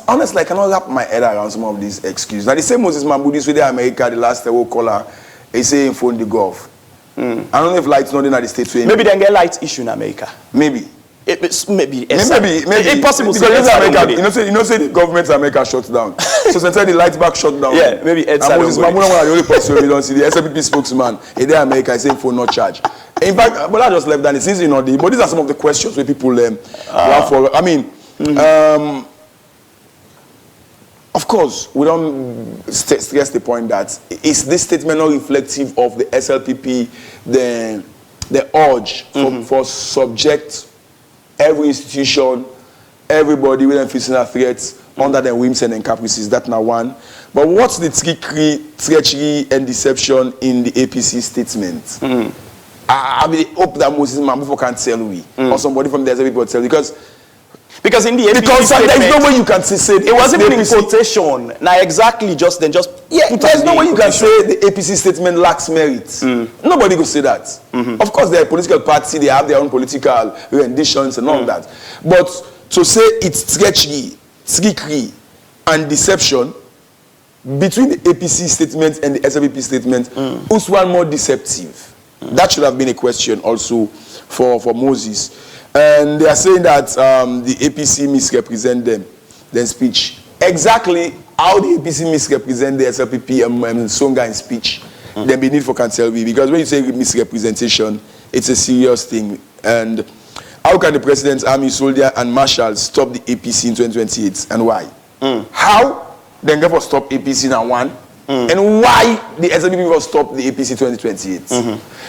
Honestly, I cannot wrap my head around some of these excuses. Now, they say Moses Mambu this way in America, the last time we call her, he say he phoned the Gulf. I don't know if light's not in the States. Maybe they get light issue in America. Maybe. Maybe. It's possible. Because America, you know, say the government of America shut down. So since the light back shut down. Yeah, maybe Ed and Moses Mambu, the only person we don't see, the SLPP spokesman, he there America is saying for no charge. In fact, but I just left that. It's easy, but these are some of the questions where people have for. I mean, of course, we don't stress the point that is this statement not reflective of the SLPP, the urge for subject every institution, everybody with them facing a threats under their whims and caprices. That's now one. But what's the treachery and deception in the APC statement? I mean, hope that Moses Mambu can tell me, or somebody from the SLPP will tell, because in the APC because there's no way you can say it wasn't even in quotation. Now exactly there's no way you can say the APC statement lacks merit. Nobody could say that. Of course, they're a political party, they have their own political renditions and all that. But to say it's trickery and deception between the APC statement and the SLPP statement, who's one more deceptive? That should have been a question also for Moses. And they are saying that the APC misrepresent them, their speech. Exactly how the APC misrepresent the SLPP and Songa in speech, then be need for Kanselwi. Because when you say misrepresentation, it's a serious thing. And how can the president's army, soldier, and marshal stop the APC in 2028, and why? How? Then therefore stop APC now one. And why the SLPP will stop the APC 2028?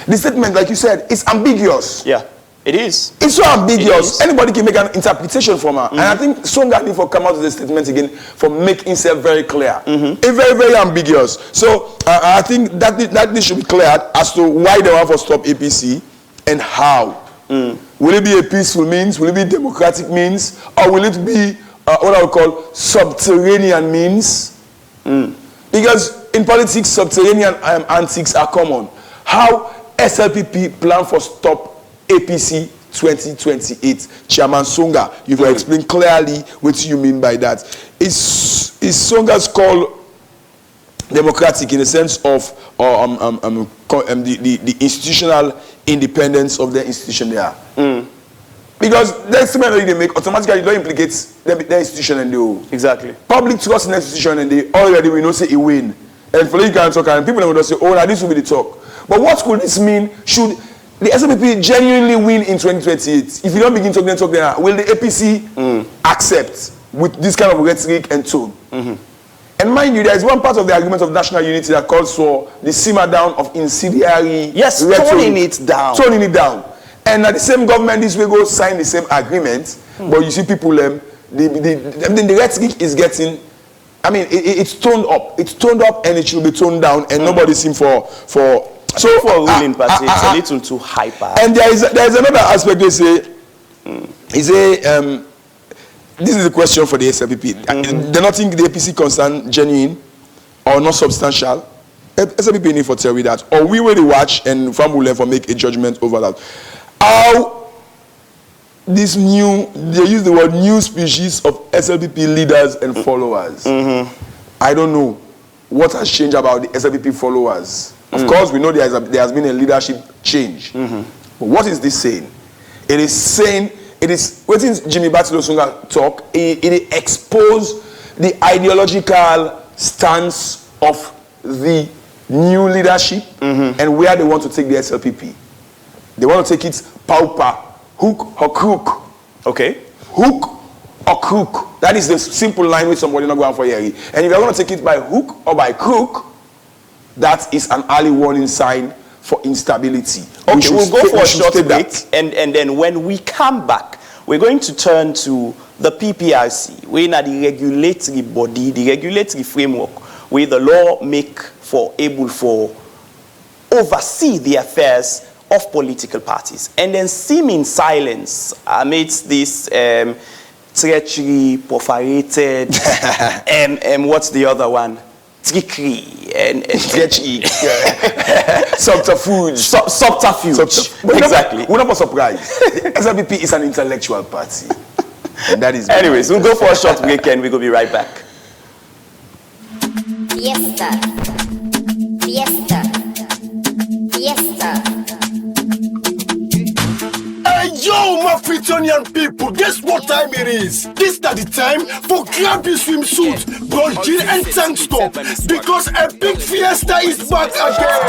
The statement, like you said, is ambiguous. Yeah. It is. It's so ambiguous. Anybody can make an interpretation from her. And I think Songa need for come out with the statement again for making himself very clear. It's very, very ambiguous. So I think that this should be cleared as to why they want to stop APC and how. Will it be a peaceful means? Will it be democratic means? Or will it be what I would call subterranean means? Because in politics, subterranean antics are common. How SLPP plan for stop APC 2028, Chairman Songa, you will explain clearly what you mean by that. Is Songa's call democratic in the sense of the institutional independence of the institution there? Because the estimate they make automatically don't implicate the institution and the exactly public trust in the institution and they already we know say it win. And for you can talk and people will say, oh, now this will be the talk. But what could this mean? Should the SLPP genuinely win in 2028? If you don't begin talking, will the APC accept with this kind of rhetoric and tone? And mind you, there is one part of the argument of national unity that calls for the simmer down of incendiary rhetoric. Toning it down. Toning it down. And at the same government, this will go sign the same agreement. But you see people, the rhetoric is getting, I mean, it's toned up. It's toned up and it should be toned down. And nobody seems for so for a ruling party, it's a little too hyper. And there is another aspect they say, this is a question for the SLPP. They not think the APC concern genuine or not substantial. SLPP need for tell me that. Or we will watch and from will for make a judgment over that. How this new, they use the word new species of SLPP leaders and followers. I don't know what has changed about the SLPP followers. Of course, we know there has been a leadership change. But what is this saying? It is saying, what is Jimmy Batilo Songa talk? It expose the ideological stance of the new leadership and where they want to take the SLPP. They want to take it pauper, hook or crook. Okay. hook or crook. That is the simple line with somebody not going for Yeri. And if you're going to take it by hook or by crook, that is an early warning sign for instability. Okay, we'll go for a short break, and then when we come back, we're going to turn to the PPRC, where the regulatory body, the regulatory framework, where the law make for able for oversee the affairs of political parties. And then seeming silence amidst this treachery, perforated, and what's the other one? Trickery and treachery. Subterfuge. Subterfuge. Exactly. We're not surprised. SLPP is an intellectual party. And that is. Anyways, we'll go for a short break and we'll be right back. Fiesta. Fiesta. Fiesta. Hey, yo, my Fritonian people, guess what time it is? This is the time for grab your swimsuit, bronze jean and tank top, because a big fiesta is back again.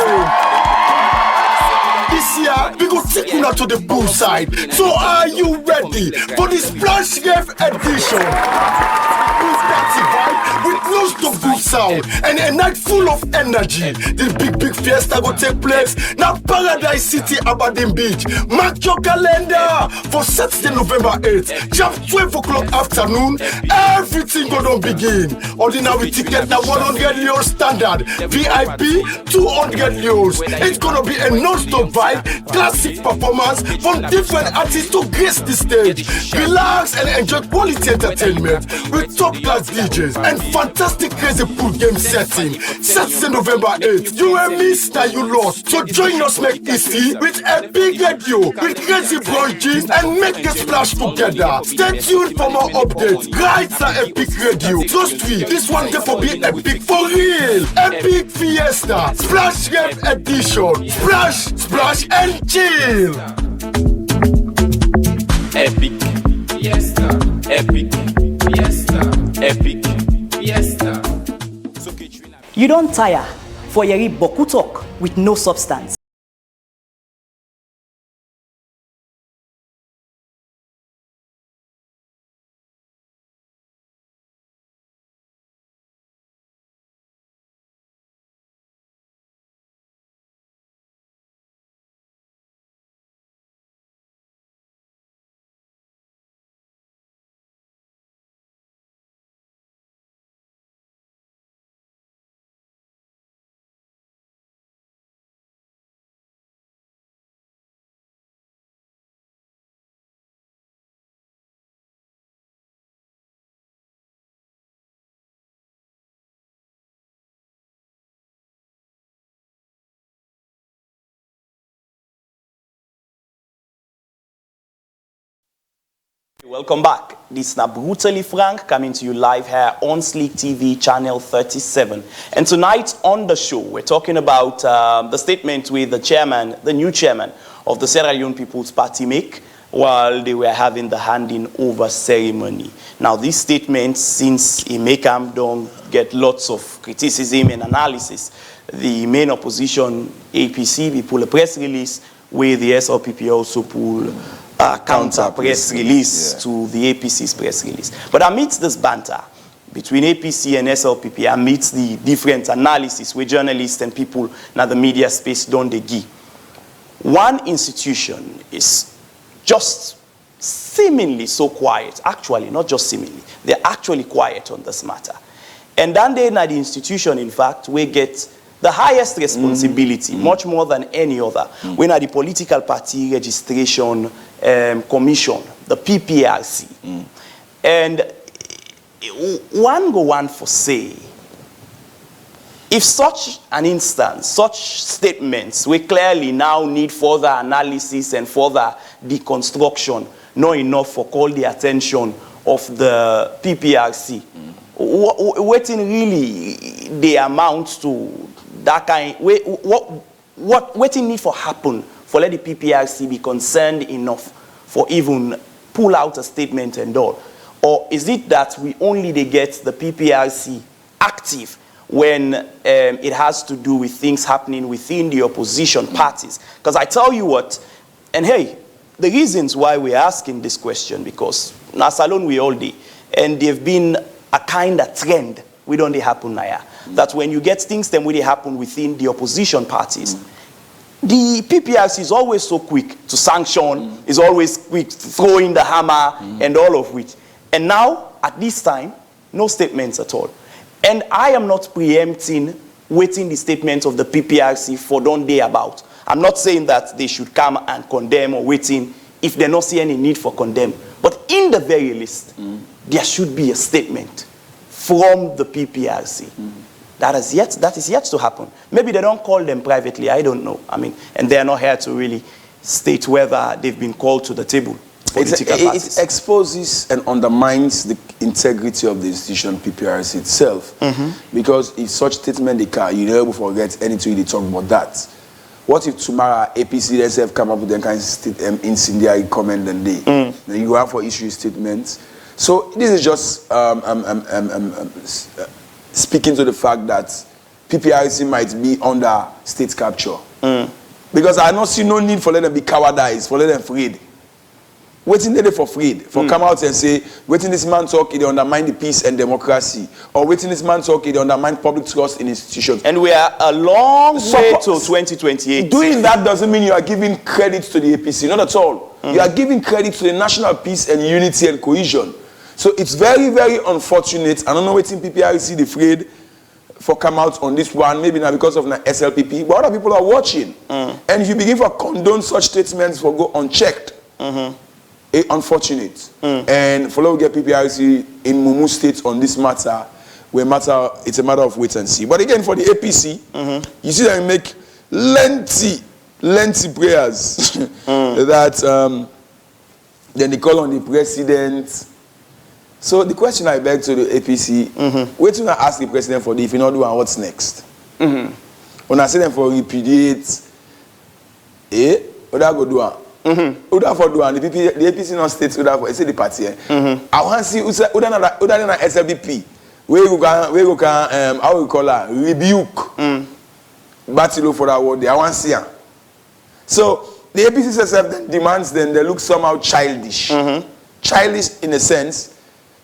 This year, we go take you to the poolside. So are you ready for this Splash Rave edition? With close to good sound and a night full of energy. This big fiesta will take place now Paradise City, Aberdeen Beach. Mark your calendar for Saturday, November 8th. Just 12 o'clock afternoon, everything gonna begin. Ordinary ticket now 100 euros standard, VIP 200 euros. It's gonna be a non-stop vibe, classic performance from different artists to grace the stage. Relax and enjoy quality entertainment with top-class DJs and fantastic crazy pool game setting. Saturday, November 8th. You and me, that you lost. So join us, make history with a big radio, with crazy bronze and make the splash together. Stay tuned for more updates. Right at Epic Radio. Trust me, this one therefore be epic for real. Epic Fiesta, Splash Rave edition. Splash and chill. Epic Fiesta, Epic Fiesta, Epic Fiesta. You don't tire for Yeri Boku talk with no substance. Welcome back. This is Brutally Frank coming to you live here on Sleek TV channel 37. And tonight on the show, we're talking about the statement with the chairman, the new chairman of the Sierra Leone People's Party make while they were having the handing over ceremony. Now, this statement, since he make them don't get lots of criticism and analysis, the main opposition, APC, we pull a press release where the SLPP also pull counter press release to the APC's press release. But amidst this banter between APC and SLPP, amidst the different analysis where journalists and people in the media space don't they give, one institution is just seemingly so quiet. Actually, not just seemingly. They're actually quiet on this matter. And then they the institution, in fact, we get the highest responsibility, much more than any other. When at the Political Party Registration Commission, the PPRC. And one for say, if such an instance, such statements, we clearly now need further analysis and further deconstruction, not enough for call the attention of the PPRC. What in really they amount to that kind? What in need for happen for let the PPRC be concerned enough for even pull out a statement and all? Or is it that we only they get the PPRC active when it has to do with things happening within the opposition parties? Because I tell you what, and hey, the reasons why we're asking this question, because Now, Salon we all day. And they've been a kind of trend. We don't they happen now. That when you get things, then they happen within the opposition parties. The PPRC is always so quick to sanction, is always quick to throw in the hammer and all of which. And now, at this time, no statements at all. And I am not preempting waiting the statements of the PPRC for don't they about. I'm not saying that they should come and condemn or waiting if they don't see any need for condemn. But in the very least, there should be a statement from the PPRC. That is yet to happen. Maybe they don't call them privately, I don't know. I mean, and they're not here to really state whether they've been called to the table. It exposes and undermines the integrity of the institution PPRC itself. Because if such statement they can, you never forget anything they talk about that. What if tomorrow APC themselves come up with them kind of incendiary comment and they then you go out for issue statements. So this is just speaking to the fact that PPRC might be under state capture. Because I don't see no need for them to be cowardized, for them afraid. Waiting there for afraid, for come out and say, waiting this man talk, it undermine the peace and democracy. Or waiting this man talk, it undermine public trust in institutions. And we are a long way to 2028. Doing that doesn't mean you are giving credit to the APC, not at all. You are giving credit to the national peace and unity and cohesion. So it's very, very unfortunate. I don't know waiting PPRC afraid for come out on this one, maybe not because of the SLPP, but other people are watching. And if you begin to condone such statements for go unchecked, unfortunate. And follow get PPRC in Mumu State on this matter, it's a matter of wait and see. But again, for the APC, you see that they make lengthy prayers that then they call on the president. So the question I beg to the APC, wait till I ask the president for the if you not do and what's next? When I say them for repudiate, what I go do? Uda for do and the APC not states Uda for say the party. I want to see Uda na SLPP. Where you can how we call her rebuke battle for that word. I want to see her. So the APC itself demands then they look somehow childish. Childish in a sense.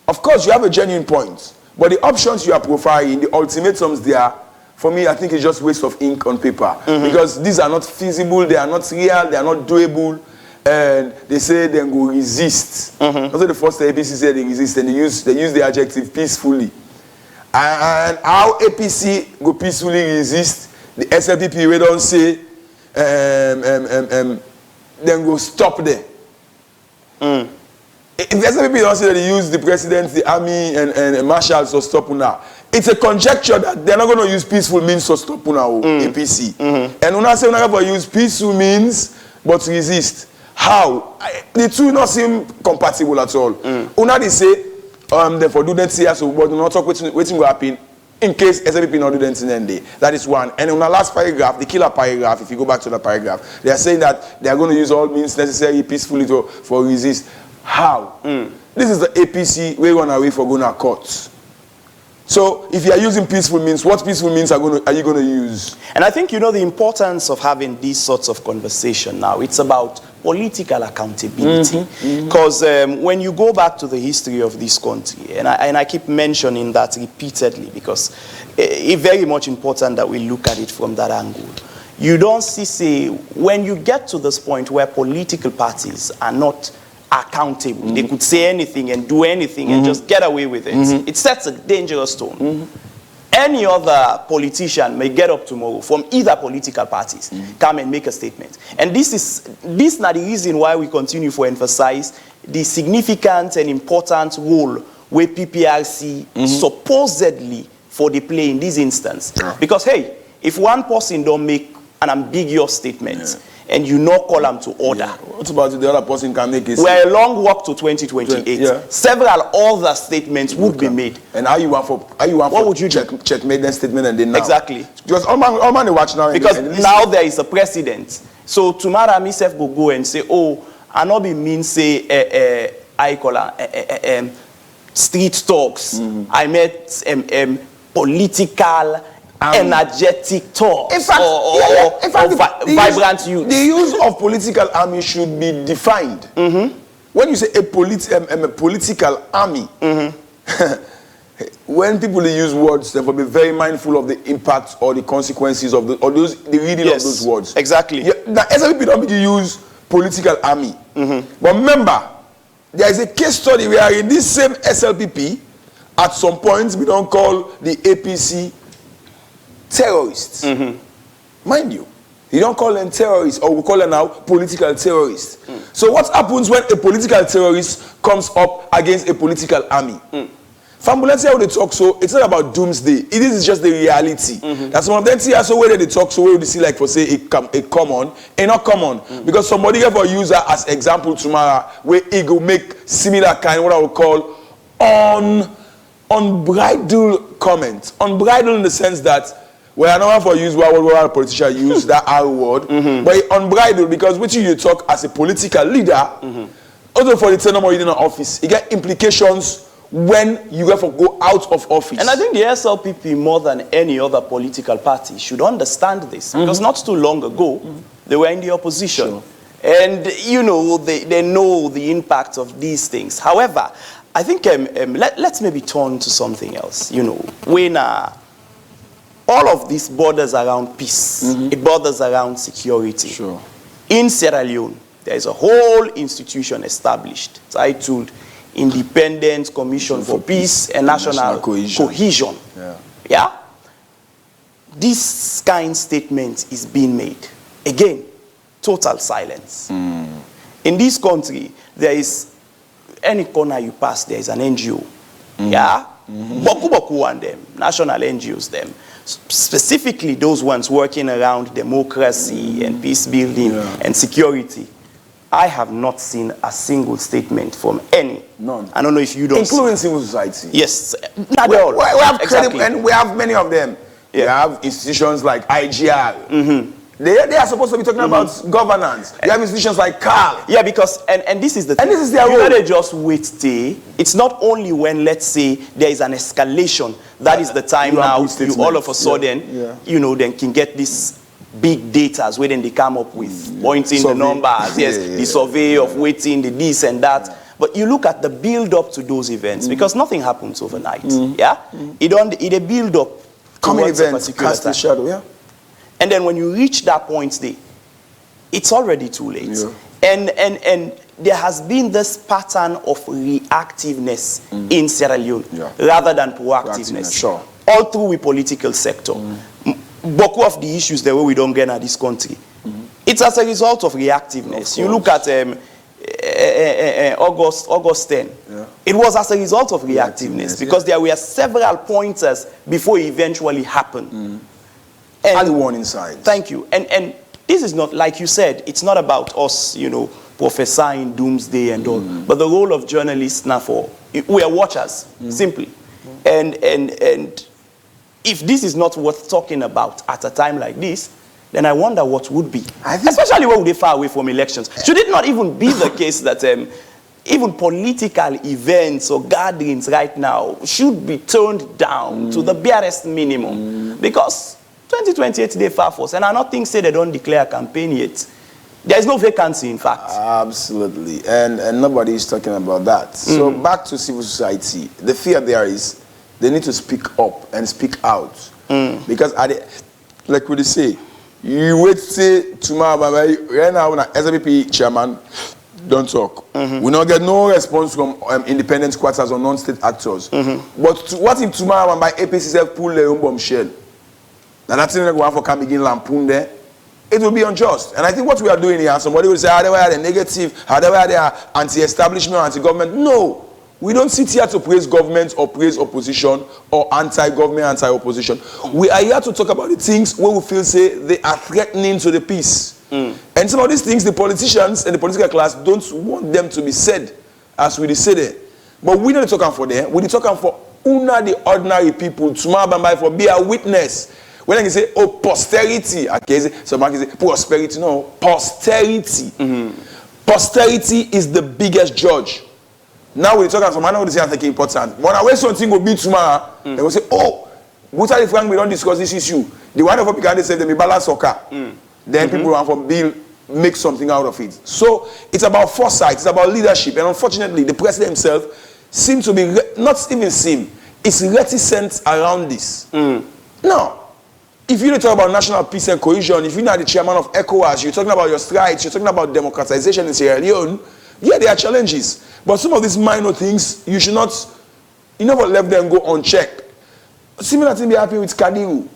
Of course, you have a genuine point, but the options you are profiling, the ultimatums there, for me, I think it's just waste of ink on paper because these are not feasible, they are not real, they are not doable, and they say they go resist. Also, the first APC said they resist, and they use the adjective peacefully. And how APC go peacefully resist, the SLPP we don't say, then go stop there. If SLPP don't say that they use the president, the army, and marshals to stop now, it's a conjecture that they're not going to use peaceful means to stop now, APC. And when I say we're not going to use peaceful means, but resist, how? The two not seem compatible at all. Una they say, therefore do that here, so but do not talk waiting will happen in case SLPP not do that in the day. That is one. And in the last paragraph, the killer paragraph, if you go back to the paragraph, they are saying that they are going to use all means necessary peacefully for resist. How? This is the APC we're on our way for going to courts. So if you are using peaceful means, what peaceful means are you going to use? And I think you know the importance of having these sorts of conversation now. It's about political accountability. Because when you go back to the history of this country, and I keep mentioning that repeatedly because it's very much important that we look at it from that angle. You don't see, when you get to this point where political parties are not accountable. They could say anything and do anything and just get away with it. It sets a dangerous tone. Any other politician may get up tomorrow from either political parties, come and make a statement. And this is not the reason why we continue to emphasize the significant and important role where PPRC supposedly for the play in this instance. Because hey, if one person don't make an ambiguous statement, and you not call them to order. What about the other person can make it? We're a long walk to 2028. Several other statements would be made. And how you want what would you checkmate that statement and then now? Exactly. Because all man watch now. Because now there is a precedent. So tomorrow myself will go and say, oh, I not be mean say I call street talks. I met political energetic talks. In fact, vibrant youth. The use of political army should be defined. when you say a political army, when people use words, they will be very mindful of the impact or the consequences of the reading of those words. Exactly. Yeah, now, SLPP don't use political army. But remember, there is a case study where in this same SLPP, at some point, we don't call the APC terrorists. Mind you, you don't call them terrorists, or we call them now political terrorists. So what happens when a political terrorist comes up against a political army? Fambulensi, how they talk, so it's not about doomsday. It is just the reality. That's one of them see also where they talk, so where they see like for say a common, and not common. Because somebody ever use that as example tomorrow, where it will make similar kind, what I would call unbridled comment. Unbridled in the sense that well, I don't want to use what a politician use that R word, but unbridled because what you talk as a political leader, also for the tenure of in office, it get implications when you have to go out of office. And I think the SLPP, more than any other political party, should understand this. Because not too long ago, they were in the opposition. And, you know, they know the impact of these things. However, I think let's maybe turn to something else. You know, when all of this borders around peace, it borders around security. In Sierra Leone, there is a whole institution established titled Independent Commission for Peace and National Cohesion. Yeah? This kind of statement is being made. Again, total silence. In this country, there is, any corner you pass, there is an NGO. Yeah? Boku and them, national NGOs them. Specifically those ones working around democracy and peace building and security. I have not seen a single statement from any. None. I don't know if you don't. Including civil society. Yes. Not all. We have credible, and we have many of them. We have institutions like IGR. They are supposed to be talking about governance. You have institutions like CAL. Yeah, because, and this is the thing. And this is their role. You gotta just wait till, it's not only when, let's say, there is an escalation, that is the time now, you all of a sudden, you know, then can get this big data where then they come up with, pointing the numbers, the survey of waiting, the this and that. But you look at the build up to those events, because nothing happens overnight. It a build up. Common events, cast a shadow, And then when you reach that point there, it's already too late. And there has been this pattern of reactiveness in Sierra Leone rather than proactiveness. All through the political sector. Boku of the issues the way we don't get at this country. It's as a result of reactiveness. You look at August 10. It was as a result of reactiveness because there were several pointers before it eventually happened. And warning signs. Thank you. And this is not, like you said, it's not about us, you know, prophesying doomsday and all. But the role of journalists now we are watchers, simply. And if this is not worth talking about at a time like this, then I wonder what would be. Especially when we're far away from elections. Should it not even be the case that even political events or gatherings right now should be toned down to the barest minimum? Because 2028 they far forth, and I don't think say they don't declare a campaign yet. There is no vacancy, in fact. Absolutely, and nobody is talking about that. So back to civil society, the fear there is they need to speak up and speak out because like we say, you wait say tomorrow, right now, SLPP chairman don't talk. We don't get no response from independent quarters or non-state actors. But what if tomorrow by APC pull their own bombshell? Now that's the one for coming in lampoon there. It will be unjust. And I think what we are doing here, somebody will say, how they are negative, how they are anti-establishment, anti-government. No. We don't sit here to praise government or praise opposition or anti-government, anti-opposition. We are here to talk about the things where we feel say they are threatening to the peace. And some of these things, the politicians and the political class don't want them to be said as we say there. But we don't talk for them. We talk for the ordinary people, tomorrow for be a witness. When I say, oh, posterity, okay, somebody say, prosperity, no, posterity. Posterity is the biggest judge. Now we're talking about, I know this is something important. When I wait something will be tomorrow, they will say, oh, brutally frank, we don't discuss this issue. The one of us began to say, they balance soccer. Then people want from bill make something out of it. So it's about foresight, it's about leadership, and unfortunately, the president himself seems to be is reticent around this. Now, if you talk about national peace and cohesion, if you're not the chairman of ECOWAS, you're talking about your strides, you're talking about democratization in Sierra Leone, yeah, there are challenges. But some of these minor things, you never let them go unchecked. Similar thing be happening with Kadiru.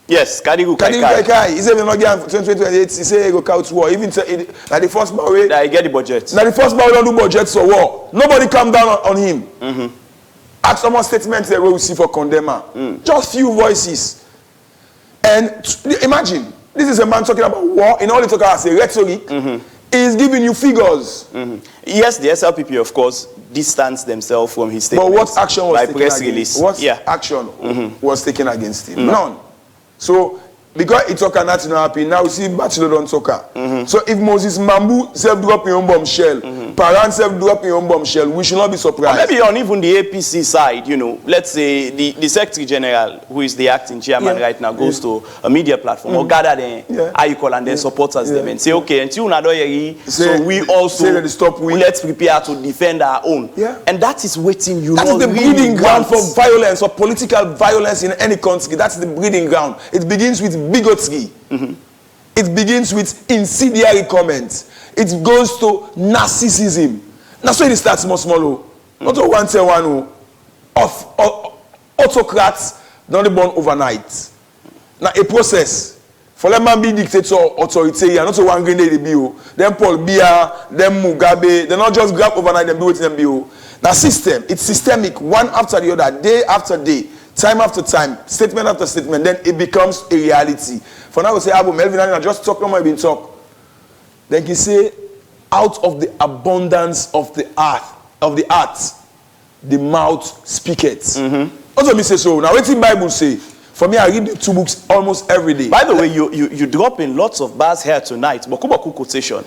Yes, Kadiru Kai. He said we're not getting 2028. He said he go couch war. Even like the first barrel. That he get the budget. Now the first barrel don't do budgets for war. Nobody come down on him. Ask someone statements that we see for condemner. Just few voices. And imagine, this is a man talking about war. In all he talk about as a rhetoric, he's giving you figures. Yes, the SLPP, of course, distanced themselves from his statements. But what action was by taken press against? release? What action was taken against him? None. So, because it's talking not happy, now we see Bachelor don't talk. So if Moses Mambu self-drop in own bombshell, Paran self-drop in own bombshell, we should not be surprised. Or maybe on even the APC side, let's say the Secretary General, who is the acting chairman right now, goes to a media platform or gather them, and then supporters them and say, okay, until so we also let's prepare to defend our own. And that is waiting That is the breeding ground for violence or political violence in any country. That's the breeding ground. It begins with bigotry. It begins with incendiary comments. It goes to narcissism. That's why it starts small. Not a one-to-one. Autocrats don't born overnight. Now a process. For them man be dictator or authoritarian, not a one green day they be. Them Paul Biya, them Mugabe, they not just grab overnight and do it in them be. Now system, it's systemic, one after the other, day after day. Time after time, statement after statement, then it becomes a reality. For now, we say, Abu Melvin, I just talk on my been talk. Then he say, out of the abundance of the earth, the mouth speaketh. Also, me say so. Now, what the Bible say? For me, I read the two books almost every day. By the way, you drop in lots of bars here tonight. Boku quotation.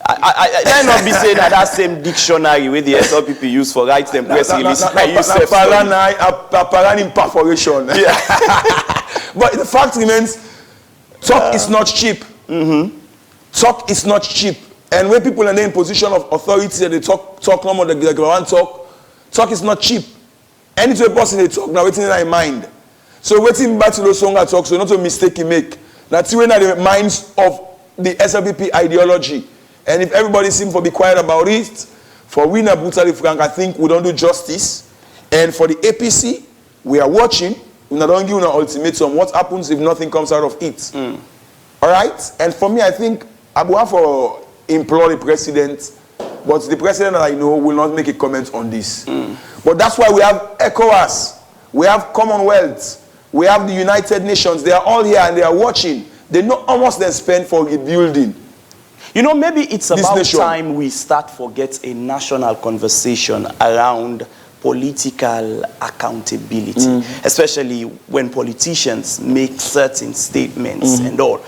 I might not be saying that same dictionary with the SLPP use for write them press release. Apparent perforation. But the fact remains, talk is not cheap. Talk is not cheap. And when people are in position of authority, they talk no more, they go and talk is not cheap. Any to a person they talk, now waiting in their mind. So waiting back to those song I talk, so not a mistake you make. That's when the minds of the SLPP ideology. And if everybody seems to be quiet about it, for we na brutally frank, I think we don't do justice. And for the APC, we are watching. We don't give an ultimatum. What happens if nothing comes out of it? All right? And for me, I think I will have to implore the president, but the president that I know will not make a comment on this. But that's why we have ECOWAS, we have Commonwealth, we have the United Nations. They are all here and they are watching. They know how much they spend for rebuilding. Maybe it's about time we start forget a national conversation around political accountability, especially when politicians make certain statements and all.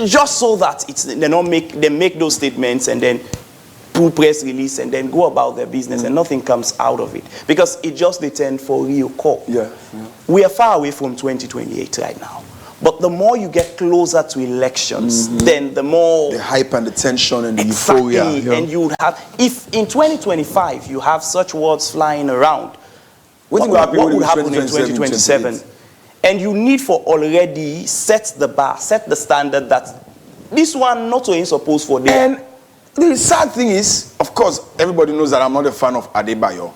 Just so that they make those statements and then pull press release and then go about their business and nothing comes out of it. Because it just they tend for real call. We are far away from 2028 right now. But the more you get closer to elections, then the more the hype and the tension and the exactly, euphoria. And you would have, if in 2025 you have such words flying around, what would happen in 2027? And you need for already set the bar, set the standard that this one not only supposed for them. And the sad thing is, of course, everybody knows that I'm not a fan of Adebayo.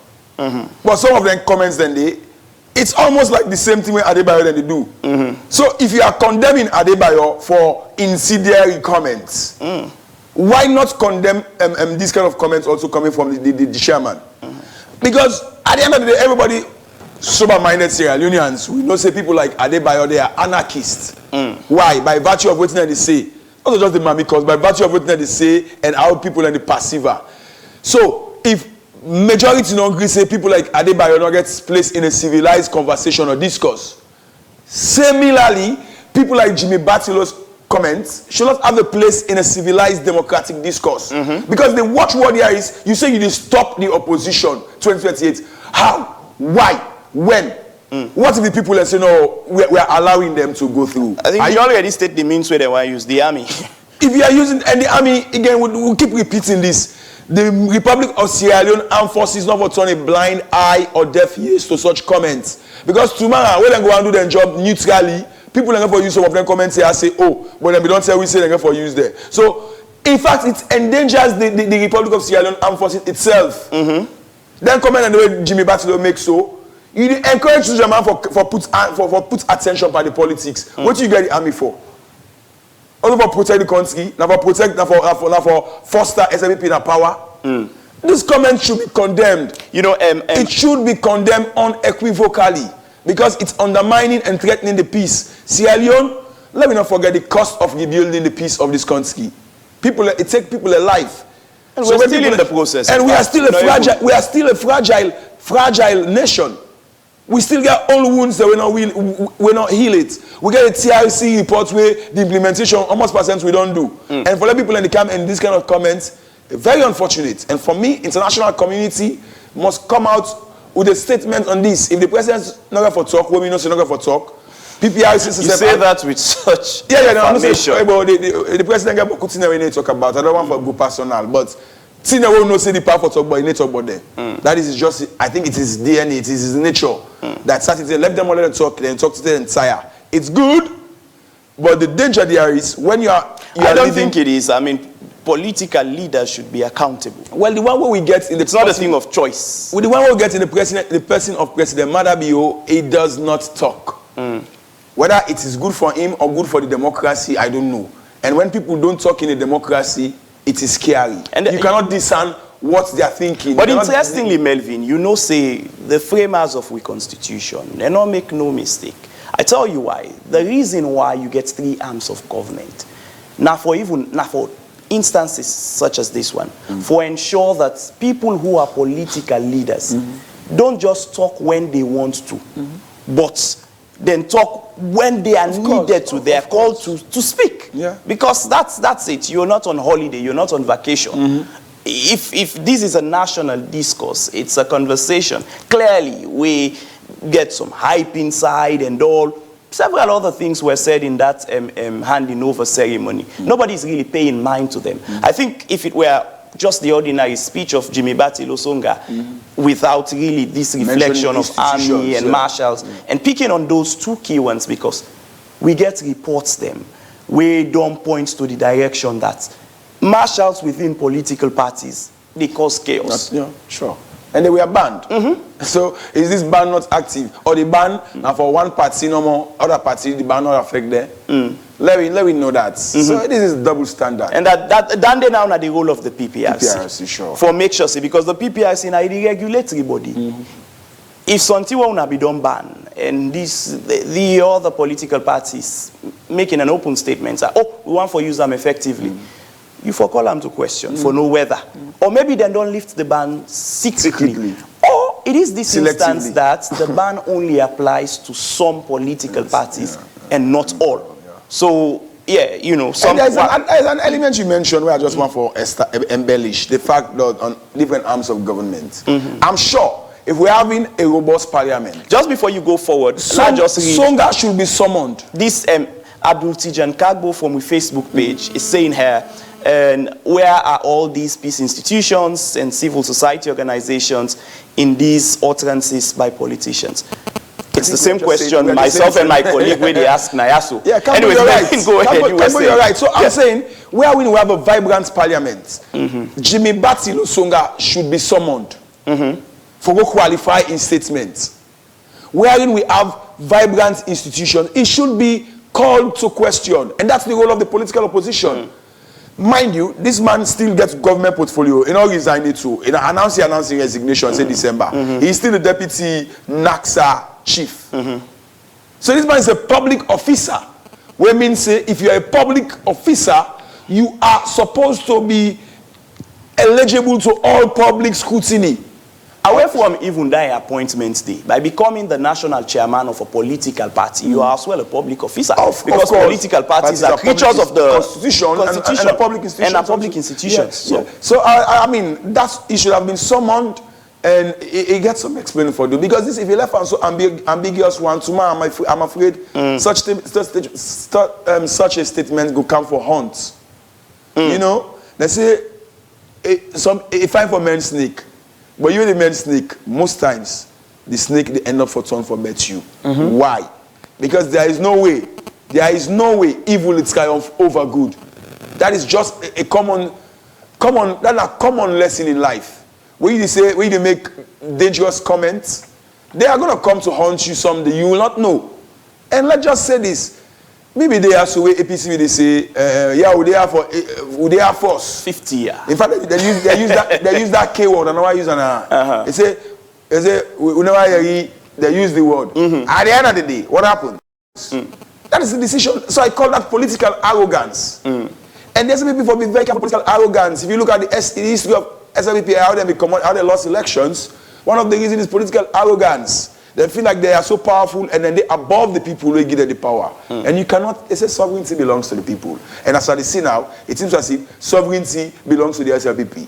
But some of them comments it's almost like the same thing with Adebayo that they do. So if you are condemning Adebayo for incendiary comments, why not condemn this kind of comments also coming from the chairman? Because at the end of the day, everybody sober-minded Sierra Leoneans, we know say people like Adebayo, they are anarchists. Why? By virtue of what they say. Not just the mamikos, by virtue of what they say and how people and the passiva. So if majority don't agree, say people like Adebayo don't get placed in a civilized conversation or discourse. Similarly, people like Jimmy Batilo's comments should not have a place in a civilized democratic discourse. Because the watchword here is, you say you need to stop the opposition 2028. How? Why? When? What if the people that say, no, we are allowing them to go through? I think you already state the means where they want to use the army. If you are using, and the army, again, we'll keep repeating this. The Republic of Sierra Leone Armed Forces not for turn a blind eye or deaf ears to such comments. Because tomorrow, when they go and do their job neutrally, people are going to use some of them comments here and say, oh, but then we don't say we say they're going to use there. So, in fact, it endangers the Republic of Sierra Leone Armed Forces itself. Then comment on the way Jimmy Batilo makes so. You encourage the man for put attention by the politics. What do you get the army for? Also for protect the country, now for protect, now for foster SMP in power. This comment should be condemned. You know, it should be condemned unequivocally because it's undermining and threatening the peace. Sierra Leone, let me not forget the cost of rebuilding the peace of this country. It takes people a life. And so we're still in the process. And we are still a fragile nation. We still get old wounds that we not heal it. We get a TRC report where the implementation almost percent we don't do. And for the people in the camp and this kind of comments, very unfortunate. And for me, international community must come out with a statement on this. If the president's not going for talk, when we know he's not going for talk, PPRC you say that with such information. The president got beaucoup things we need to talk about. I don't want for go personal, but things that we know say the power for talk about, you need to talk about them. That is just, I think it is DNA, it is his nature. That started to let them all let them talk, then talk to them entire. It's good, but the danger there is when you are I don't think it is. I mean, political leaders should be accountable. Well, the one where we get in the it's not a thing of choice. With the one we get in the person of President Madabio, he does not talk. Whether it is good for him or good for the democracy, I don't know. And when people don't talk in a democracy, it is scary. And you cannot discern what they are thinking. But interestingly, Melvin, you know, say the framers of we constitution, they don't make no mistake. I tell you why. The reason why you get 3 arms of government, now for instances such as this one, for ensure that people who are political leaders don't just talk when they want to, but then talk when they are needed to. They are called to speak. Yeah. Because that's it. You're not on holiday. You're not on vacation. If this is a national discourse, it's a conversation. Clearly, we get some hype inside and all. Several other things were said in that handing over ceremony. Nobody's really paying mind to them. I think if it were just the ordinary speech of Jimmy Batilo Songa without really this reflection of army and marshals and picking on those 2 key ones, because we get reports them we don't point to the direction that marshals within political parties, they cause chaos. Sure. And they were banned. So is this ban not active? Or the ban now for one party no more, other party the ban not affect there? Let me know that. So this is double standard. And that they now are the role of the PPRC. PPRC, sure. For make sure, because the PPRC is the regulatory body. If something will be done ban, and the other political parties making an open statement, oh, we want to use them effectively, you for call them to question for no whether. Or maybe they don't lift the ban secretly. Or it is this instance that the ban only applies to some political parties and not all. So, yeah, you know, there's an element you mentioned where I just want to embellish the fact that on different arms of government. I'm sure if we're having a robust parliament. Just before you go forward, Songa should be summoned. This Abdul Tijan Kagbo from the Facebook page is saying here, and where are all these peace institutions and civil society organizations in these utterances by politicians? It's the same question myself and my colleague when they ask Nayaso. Yeah, anyways, you're right. Go ahead. You're right. So I'm saying, where we have a vibrant parliament, Jimmy Batilo Songa should be summoned for go qualify in statements. Wherein we have vibrant institutions, it should be called to question. And that's the role of the political opposition. Mind you, this man still gets government portfolio. He not resigned it too. He announcing resignation in December. He's still the deputy NAXA chief. So this man is a public officer. Which means if you're a public officer, you are supposed to be eligible to all public scrutiny. Away from even that appointment day, by becoming the national chairman of a political party, you are as well a public officer. Because political parties are creatures of the constitution and a public institution. And a public institution. So I mean, it should have been summoned and it gets some explaining for you. Because this, if you left on so ambiguous one, tomorrow I'm afraid such a statement will come for haunt. You know, they say a fine for men snake, but you the men snake, most times the snake they end up for turn for bet you. Why? Because there is no way evil is triumph over good. That is just a common lesson in life. When you make dangerous comments, they are going to come to haunt you someday. You will not know. And let's just say this. Maybe they are so APC, they say, would they have force? 50 years. In fact, they use that K word, and I use they say, whenever they use the word. At the end of the day, what happened? That is the decision. So I call that political arrogance. And there's people for being very careful political arrogance. If you look at the history of SLPP, how they lost elections, one of the reasons is political arrogance. They feel like they are so powerful, and then they above the people who give them the power. And you cannot. They say sovereignty belongs to the people. And as I see now, it seems as if sovereignty belongs to the SLPP.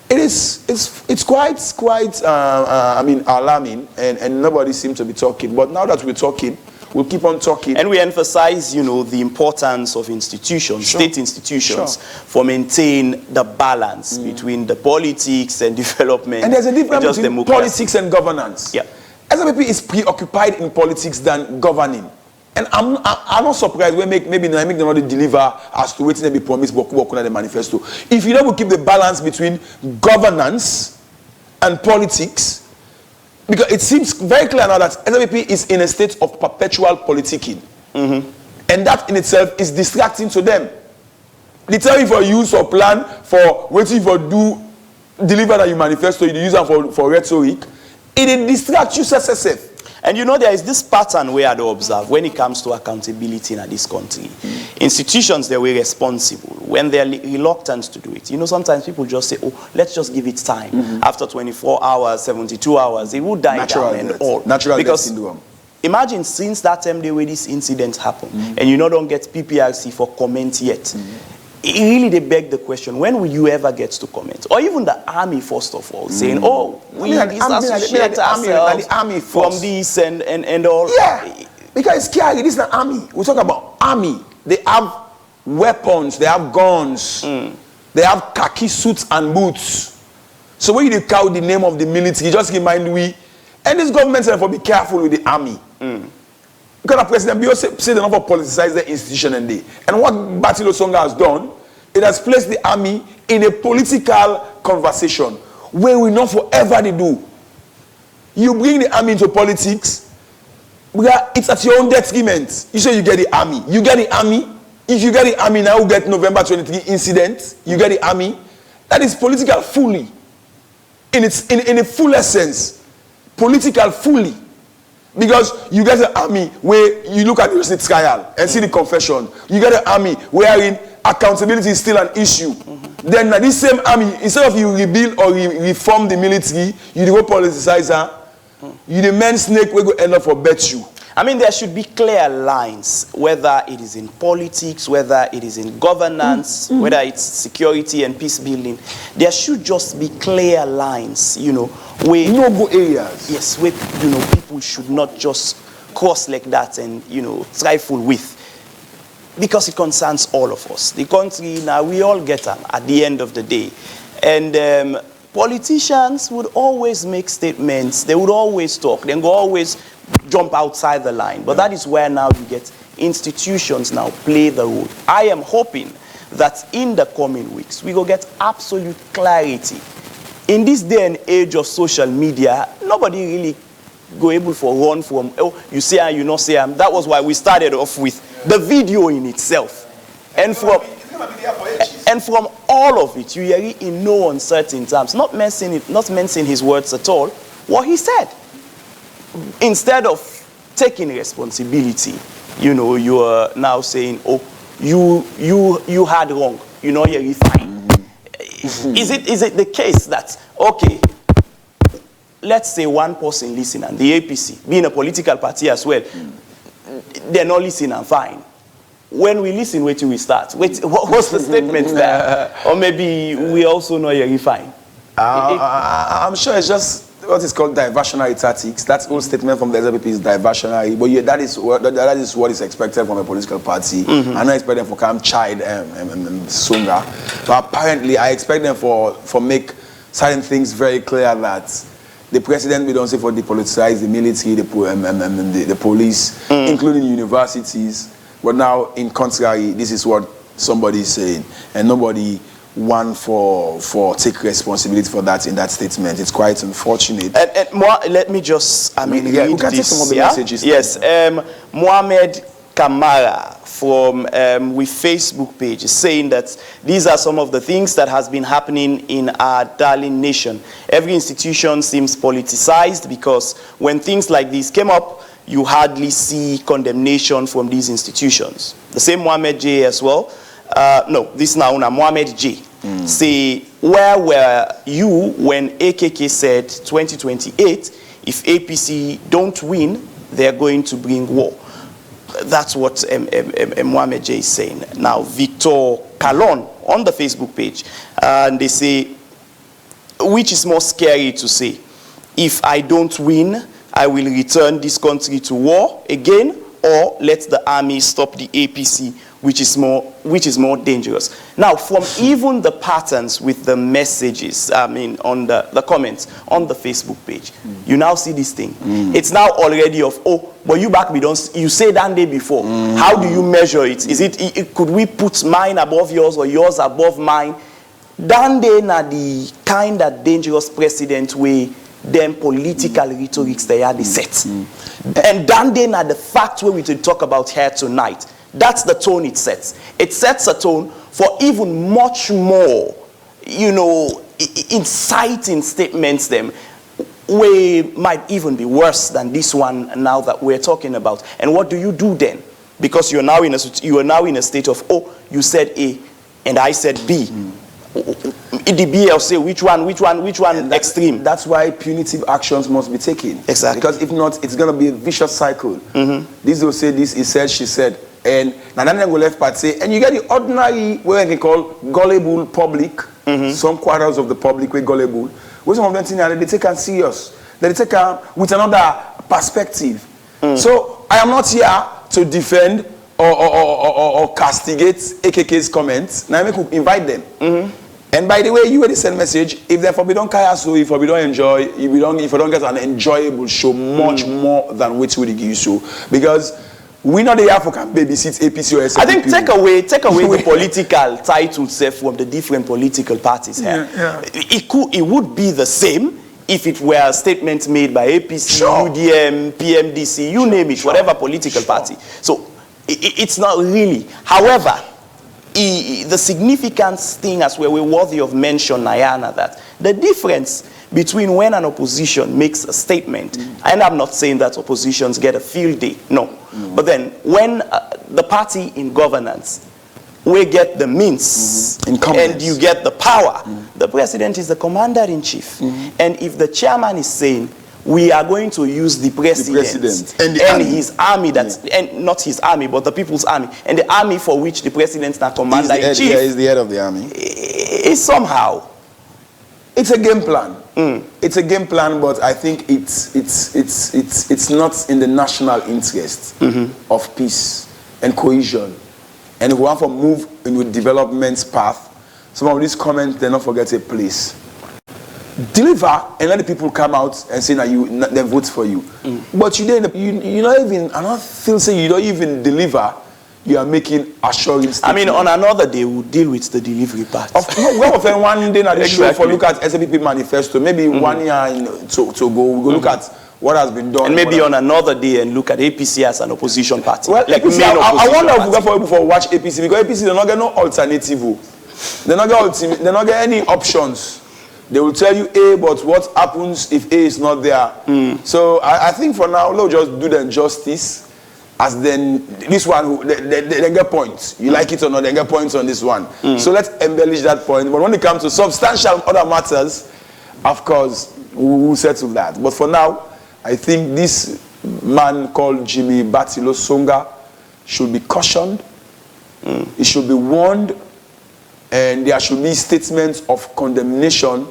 It's quite alarming, and nobody seems to be talking. But now that we're talking, we'll keep on talking. And we emphasize, the importance of institutions, state institutions, for maintaining the balance between the politics and development. And there's a difference between democracy. politics and governance. Yeah. SLPP is preoccupied in politics than governing. And I'm not surprised when maybe them not deliver as to waiting to be promised Boku the manifesto. If you don't keep the balance between governance and politics, because it seems very clear now that SLPP is in a state of perpetual politicking. And that in itself is distracting to them. They tell you for use or plan for waiting for deliver that you manifesto, you use them for rhetoric. It distracts you, SSF. And there is this pattern we had to observe when it comes to accountability in this country. Institutions, they were responsible. When they're reluctant to do it, sometimes people just say, oh, let's just give it time. After 24 hours, 72 hours, it will die down and all. Natural because syndrome. Imagine since that time the way this incident happened, and you don't get PPRC for comment yet. It really they beg the question, when will you ever get to comment? Or even the army, first of all, saying, oh, we disassociate ourselves from this and all. Yeah, because it's scary. This is the army. We talk about army. They have weapons, they have guns, they have khaki suits and boots. So when you call the name of the military, just remind and this government said for be careful with the army. Because the President Bio said they don't politicize the institution and what Batilo Songa has done, it has placed the army in a political conversation where we know forever they do. You bring the army into politics, it's at your own detriment. You say you get the army. You get the army. If you get the army now, you get November 23 incident. You get the army. That is political fully. In a full essence. Political fully. Because you get the army where you look at the receipt trial and see the confession. You get the army wherein accountability is still an issue. Then this same army, instead of you rebuild or reform the military, you go politicize her. You the men snake we go end up for bet you. I mean, there should be clear lines, whether it is in politics, whether it is in governance, whether it's security and peace building. There should just be clear lines, where no-go areas. Yes, where people should not just cross like that and trifle with, because it concerns all of us. The country now, we all get them at the end of the day, and politicians would always make statements. They would always talk. They would always jump outside the line. But that is where now you get institutions now play the role. I am hoping that in the coming weeks, we will get absolute clarity. In this day and age of social media, nobody really go able for run from, oh, you say and you not say. That was why we started off with the video in itself. And from all of it, you hear it in no uncertain terms, not mentioning his words at all, what he said. Instead of taking responsibility, you are now saying, oh, you had wrong, you're fine. Is it the case that, okay, let's say one person listen, and the APC, being a political party as well, they're not listening and fine. When we listen, wait till we start. Wait, what's the statement there? Or maybe we also know you're fine. I'm sure it's just what is called diversionary tactics. That whole statement from the SLPP is diversionary, but yeah, that is what is expected from a political party. I'm not expecting them for come chide Songa, but apparently I expect them for make certain things very clear that the president, we don't say for depoliticize the military, the police, including universities. But now, in contrary, this is what somebody is saying, and nobody want for take responsibility for that in that statement. It's quite unfortunate. And more, let me just, read we can take this. some of the messages. Yes, Mohamed Kamara from with Facebook page is saying that these are some of the things that has been happening in our darling nation. Every institution seems politicized because when things like this came up, you hardly see condemnation from these institutions. The same Mohamed J as well. No, this now Mohamed J. Say, where were you when AKK said 2028, if APC don't win, they're going to bring war? That's what Mohamed J is saying. Now, Victor Kalon on the Facebook page, and they say, which is more scary to say, if I don't win, I will return this country to war again, or let the army stop the APC, which is more dangerous. Now, from even the patterns with the messages, on the comments on the Facebook page, you now see this thing. It's now already of, oh, but you back me don't, you say that day before. How do you measure it? Is it, could we put mine above yours or yours above mine? Dan day na the kind of dangerous precedent way them political rhetorics they are the set. And dan day na the fact where we to talk about here tonight. That's the tone it sets. It sets a tone for even much more, inciting statements them, way might even be worse than this one now that we're talking about. And what do you do then? Because you are now in a state of, oh, you said A and I said B. The B, I'll say which one extreme. That's why punitive actions must be taken. Exactly. Because if not, it's going to be a vicious cycle. This will say this, he said, she said. And Nanana will left part say, and you get the ordinary, what we call gullible public, some quarters of the public were gullible. With some of them things they take them serious. They take them with another perspective. So I am not here to defend or castigate AKK's comments. Now I make invite them. And by the way, you already send message. If therefore we don't care, so if we don't enjoy, if you don't get an enjoyable show, much more than which we give you show, because we know the African babysit APC or SLPP. I think take away the political title set from the different political parties here. It would be the same if it were statements made by APC, UDM, PMDC, you name it, whatever political party. So it's not really. However, the significance thing as well, we're worthy of mention, Nayana, that the difference between when an opposition makes a statement, and I'm not saying that oppositions get a field day, no. But then when the party in governance, we get the means and you get the power, the president is the commander-in-chief. And if the chairman is saying, we are going to use the president and his army, and not his army, but the people's army, and the army for which the president is the commander-in-chief. Is the head of the army. Is somehow. It's a game plan. It's a game plan, but I think it's not in the national interest of peace and cohesion. And if we want to move in with development's path, some of these comments, they not forget a place. Deliver and let the people come out and say that they vote for you. But you not even, I don't feel say you don't even deliver. You are making assuring statements. On another day we'll deal with the delivery part. One day at the show for look at SLPP manifesto. Maybe 1 year to go. We'll look at what has been done. And maybe on another day and look at APC as an opposition party. Well, like APC, I wonder if we go for people for watch APC, because APC they not get no alternative. They not get any options. They will tell you A, but what happens if A is not there? So I think for now, let's just do them justice. As then this one, they get points. You like it or not, they get points on this one. So let's embellish that point. But when it comes to substantial other matters, of course, we'll settle that. But for now, I think this man called Jimmy Batilo Songa should be cautioned. He should be warned. And there should be statements of condemnation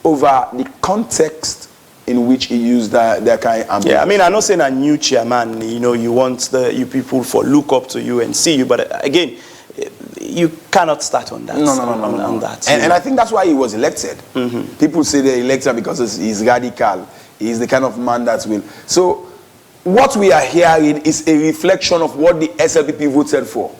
over the context in which he used that kind of ambiguity. Yeah, I mean, I'm not saying a new chairman, you want you people for look up to you and see you, but again, you cannot start on that. No. On that. And I think that's why he was elected. People say they elected because he's radical. He's the kind of man that will. So what we are hearing is a reflection of what the SLPP voted for.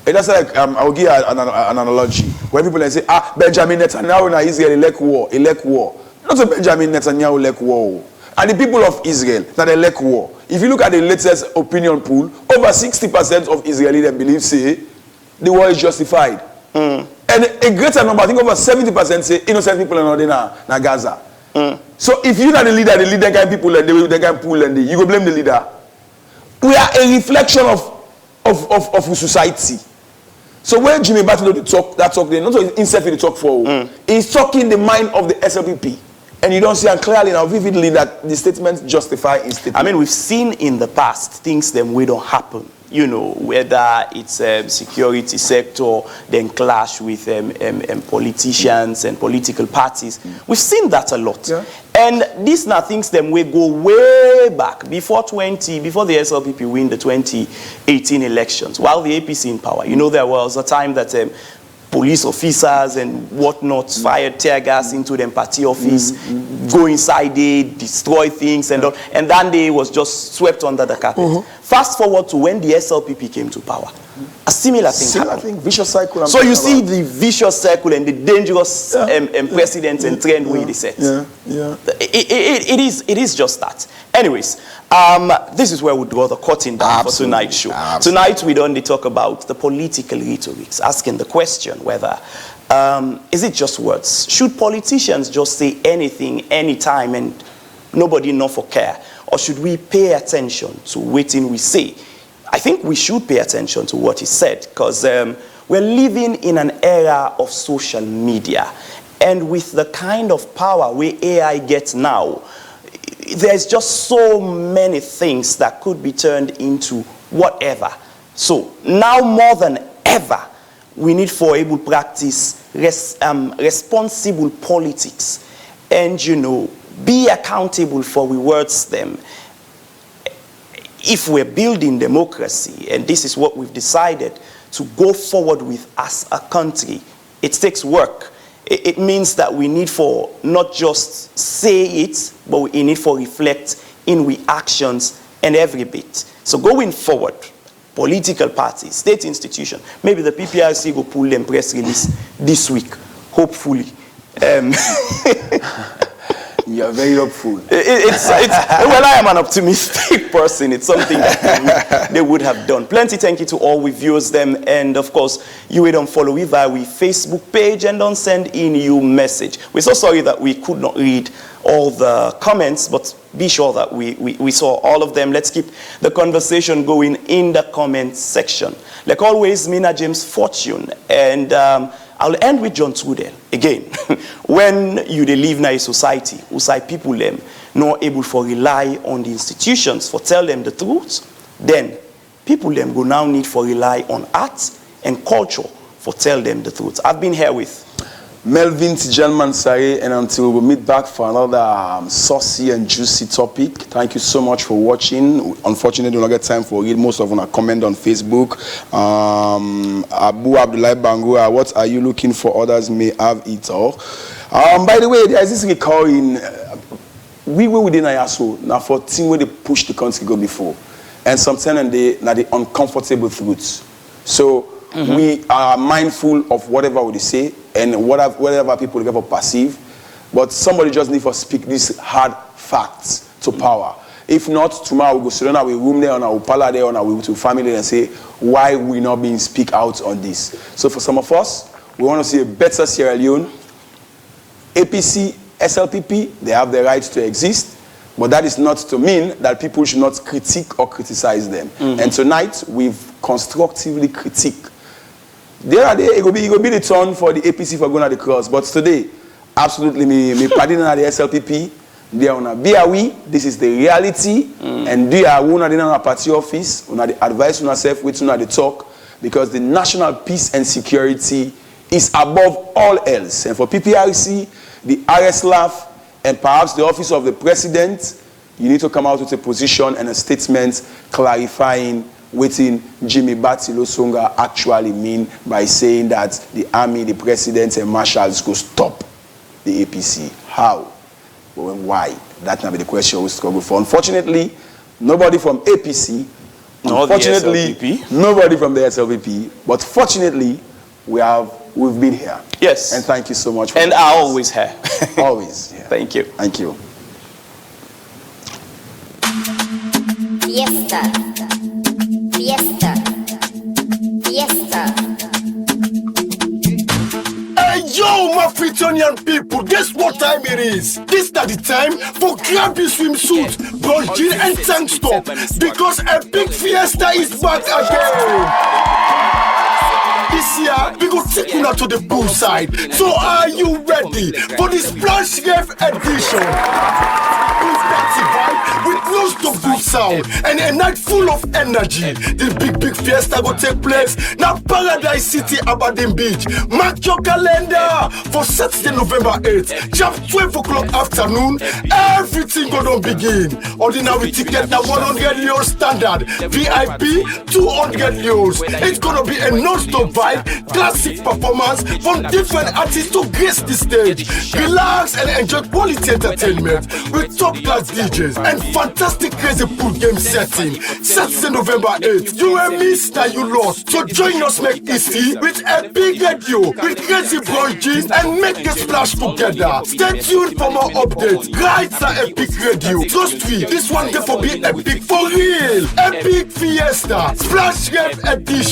It's like, I'll give an analogy. When people say, Benjamin Netanyahu in Israel elect war. Not a Benjamin Netanyahu elect war. And the people of Israel that elect war. If you look at the latest opinion poll, over 60% of Israelis believe say the war is justified. And a greater number, I think over 70% say innocent people are not in Gaza. So if you're not the leader can people and they can pull and you go blame the leader. We are a reflection of society. So when Jimmy Battle talk, not himself in the talk for, he's talking the mind of the SLPP. And you don't see clearly now vividly that the statements justify his statement. I mean, we've seen in the past things that we don't happen. Whether it's security sector, then clash with politicians and political parties. We've seen that a lot. Yeah. And these are things that we go way back, before the SLPP win the 2018 elections, while the APC in power. There was a time that police officers and whatnot fired tear gas into the party office, go inside it, destroy things, and that day was just swept under the carpet. Fast forward to when the SLPP came to power. A similar thing happened. Vicious cycle. So you see the vicious cycle and the dangerous precedents and trend way they set. It is just that. Anyways, this is where we draw the curtain down for tonight's show. Tonight we don't talk about the political rhetorics, asking the question whether is it just words? Should politicians just say anything, anytime, and nobody know for care? Or should we pay attention to what we say? I think we should pay attention to what he said, because we're living in an era of social media. And with the kind of power where AI gets now, there's just so many things that could be turned into whatever. So now more than ever, we need for able practice responsible politics and, be accountable for we words them. If we're building democracy, and this is what we've decided to go forward with as a country, it takes work. It means that we need for not just say it, but we need for reflect in we actions and every bit. So going forward, political parties, state institutions, maybe the PPRC will pull them press release this week, hopefully. You're very hopeful. Well, I am an optimistic person. It's something that they would have done. Plenty thank you to all we viewers them. And of course, you will don't follow we via we Facebook page and don't send in you message. We're so sorry that we could not read all the comments, but be sure that we saw all of them. Let's keep the conversation going in the comment section. Like always, Mina James Fortune. And I'll end with John Trudell. Again, when you live in a society, whose people them not able to rely on the institutions for tell them the truth, then people them go now need for rely on arts and culture for tell them the truth. I've been here with Melvin Tijan Mansaye, and until we meet back for another saucy and juicy topic, thank you so much for watching. Unfortunately, we don't get time for read most of them comment on Facebook. Abu Abdullah Bangura, what are you looking for? Others may have it all. By the way, there is this recurring. We were within IASO now for team where they push the country go before, and sometimes they now the uncomfortable truths. So we are mindful of whatever we say and whatever people ever perceive, but somebody just need to speak these hard facts to power. If not, tomorrow we go sit down our room there, on our pala there, on our to family and say why we not being speak out on this. So for some of us, we want to see a better Sierra Leone. APC, SLPP, they have the right to exist, but that is not to mean that people should not critique or criticize them. And tonight we've constructively critiqued. It will be the turn for the APC for going at the cross. But today, absolutely, me pardon at the SLPP. They are on a BRW. This is the reality. And they are one in our party office. On the advice on ourselves, which on the talk, because the national peace and security is above all else. And for PPRC, the RSLAF, and perhaps the Office of the President, you need to come out with a position and a statement clarifying what Jimmy Batilo Songa actually mean by saying that the army, the president, and marshals go stop the APC. How? Why? That might be the question we struggle for. Unfortunately, nobody from APC, unfortunately, nobody from the SLPP, but fortunately, we've been here. Yes. And thank you so much for and are always here. Always. Yeah. Thank you. Thank you. Fiesta. Fiesta. Fiesta. Hey, yo, my Fritonian people, guess what time it is? This is the time for grab your swimsuit, bro, jean and tank top, because a big fiesta is back again. This year, we go take you to the poolside. So are you ready for the Splash Rave edition? With loads of good sound and a night full of energy. The big fiesta will take place now Paradise City, Aberdeen Beach. Mark your calendar for Saturday, November 8th. Sharp 12 o'clock afternoon. Everything gonna begin. Ordinary ticket now 100 euros standard. VIP 200 euros. It's gonna be a non-stop vibe, classic performance from different artists to grace the stage. Relax and enjoy quality entertainment with top-class DJs and fantastic crazy pool game setting. Saturday, November 8th. You will miss that you lost. So join us, make history with a big radio, with crazy brunches, and make the splash together. Stay tuned for more updates. Right at Epic Radio. Trust me, this one therefore be epic for real. Epic Fiesta Splash Rave edition.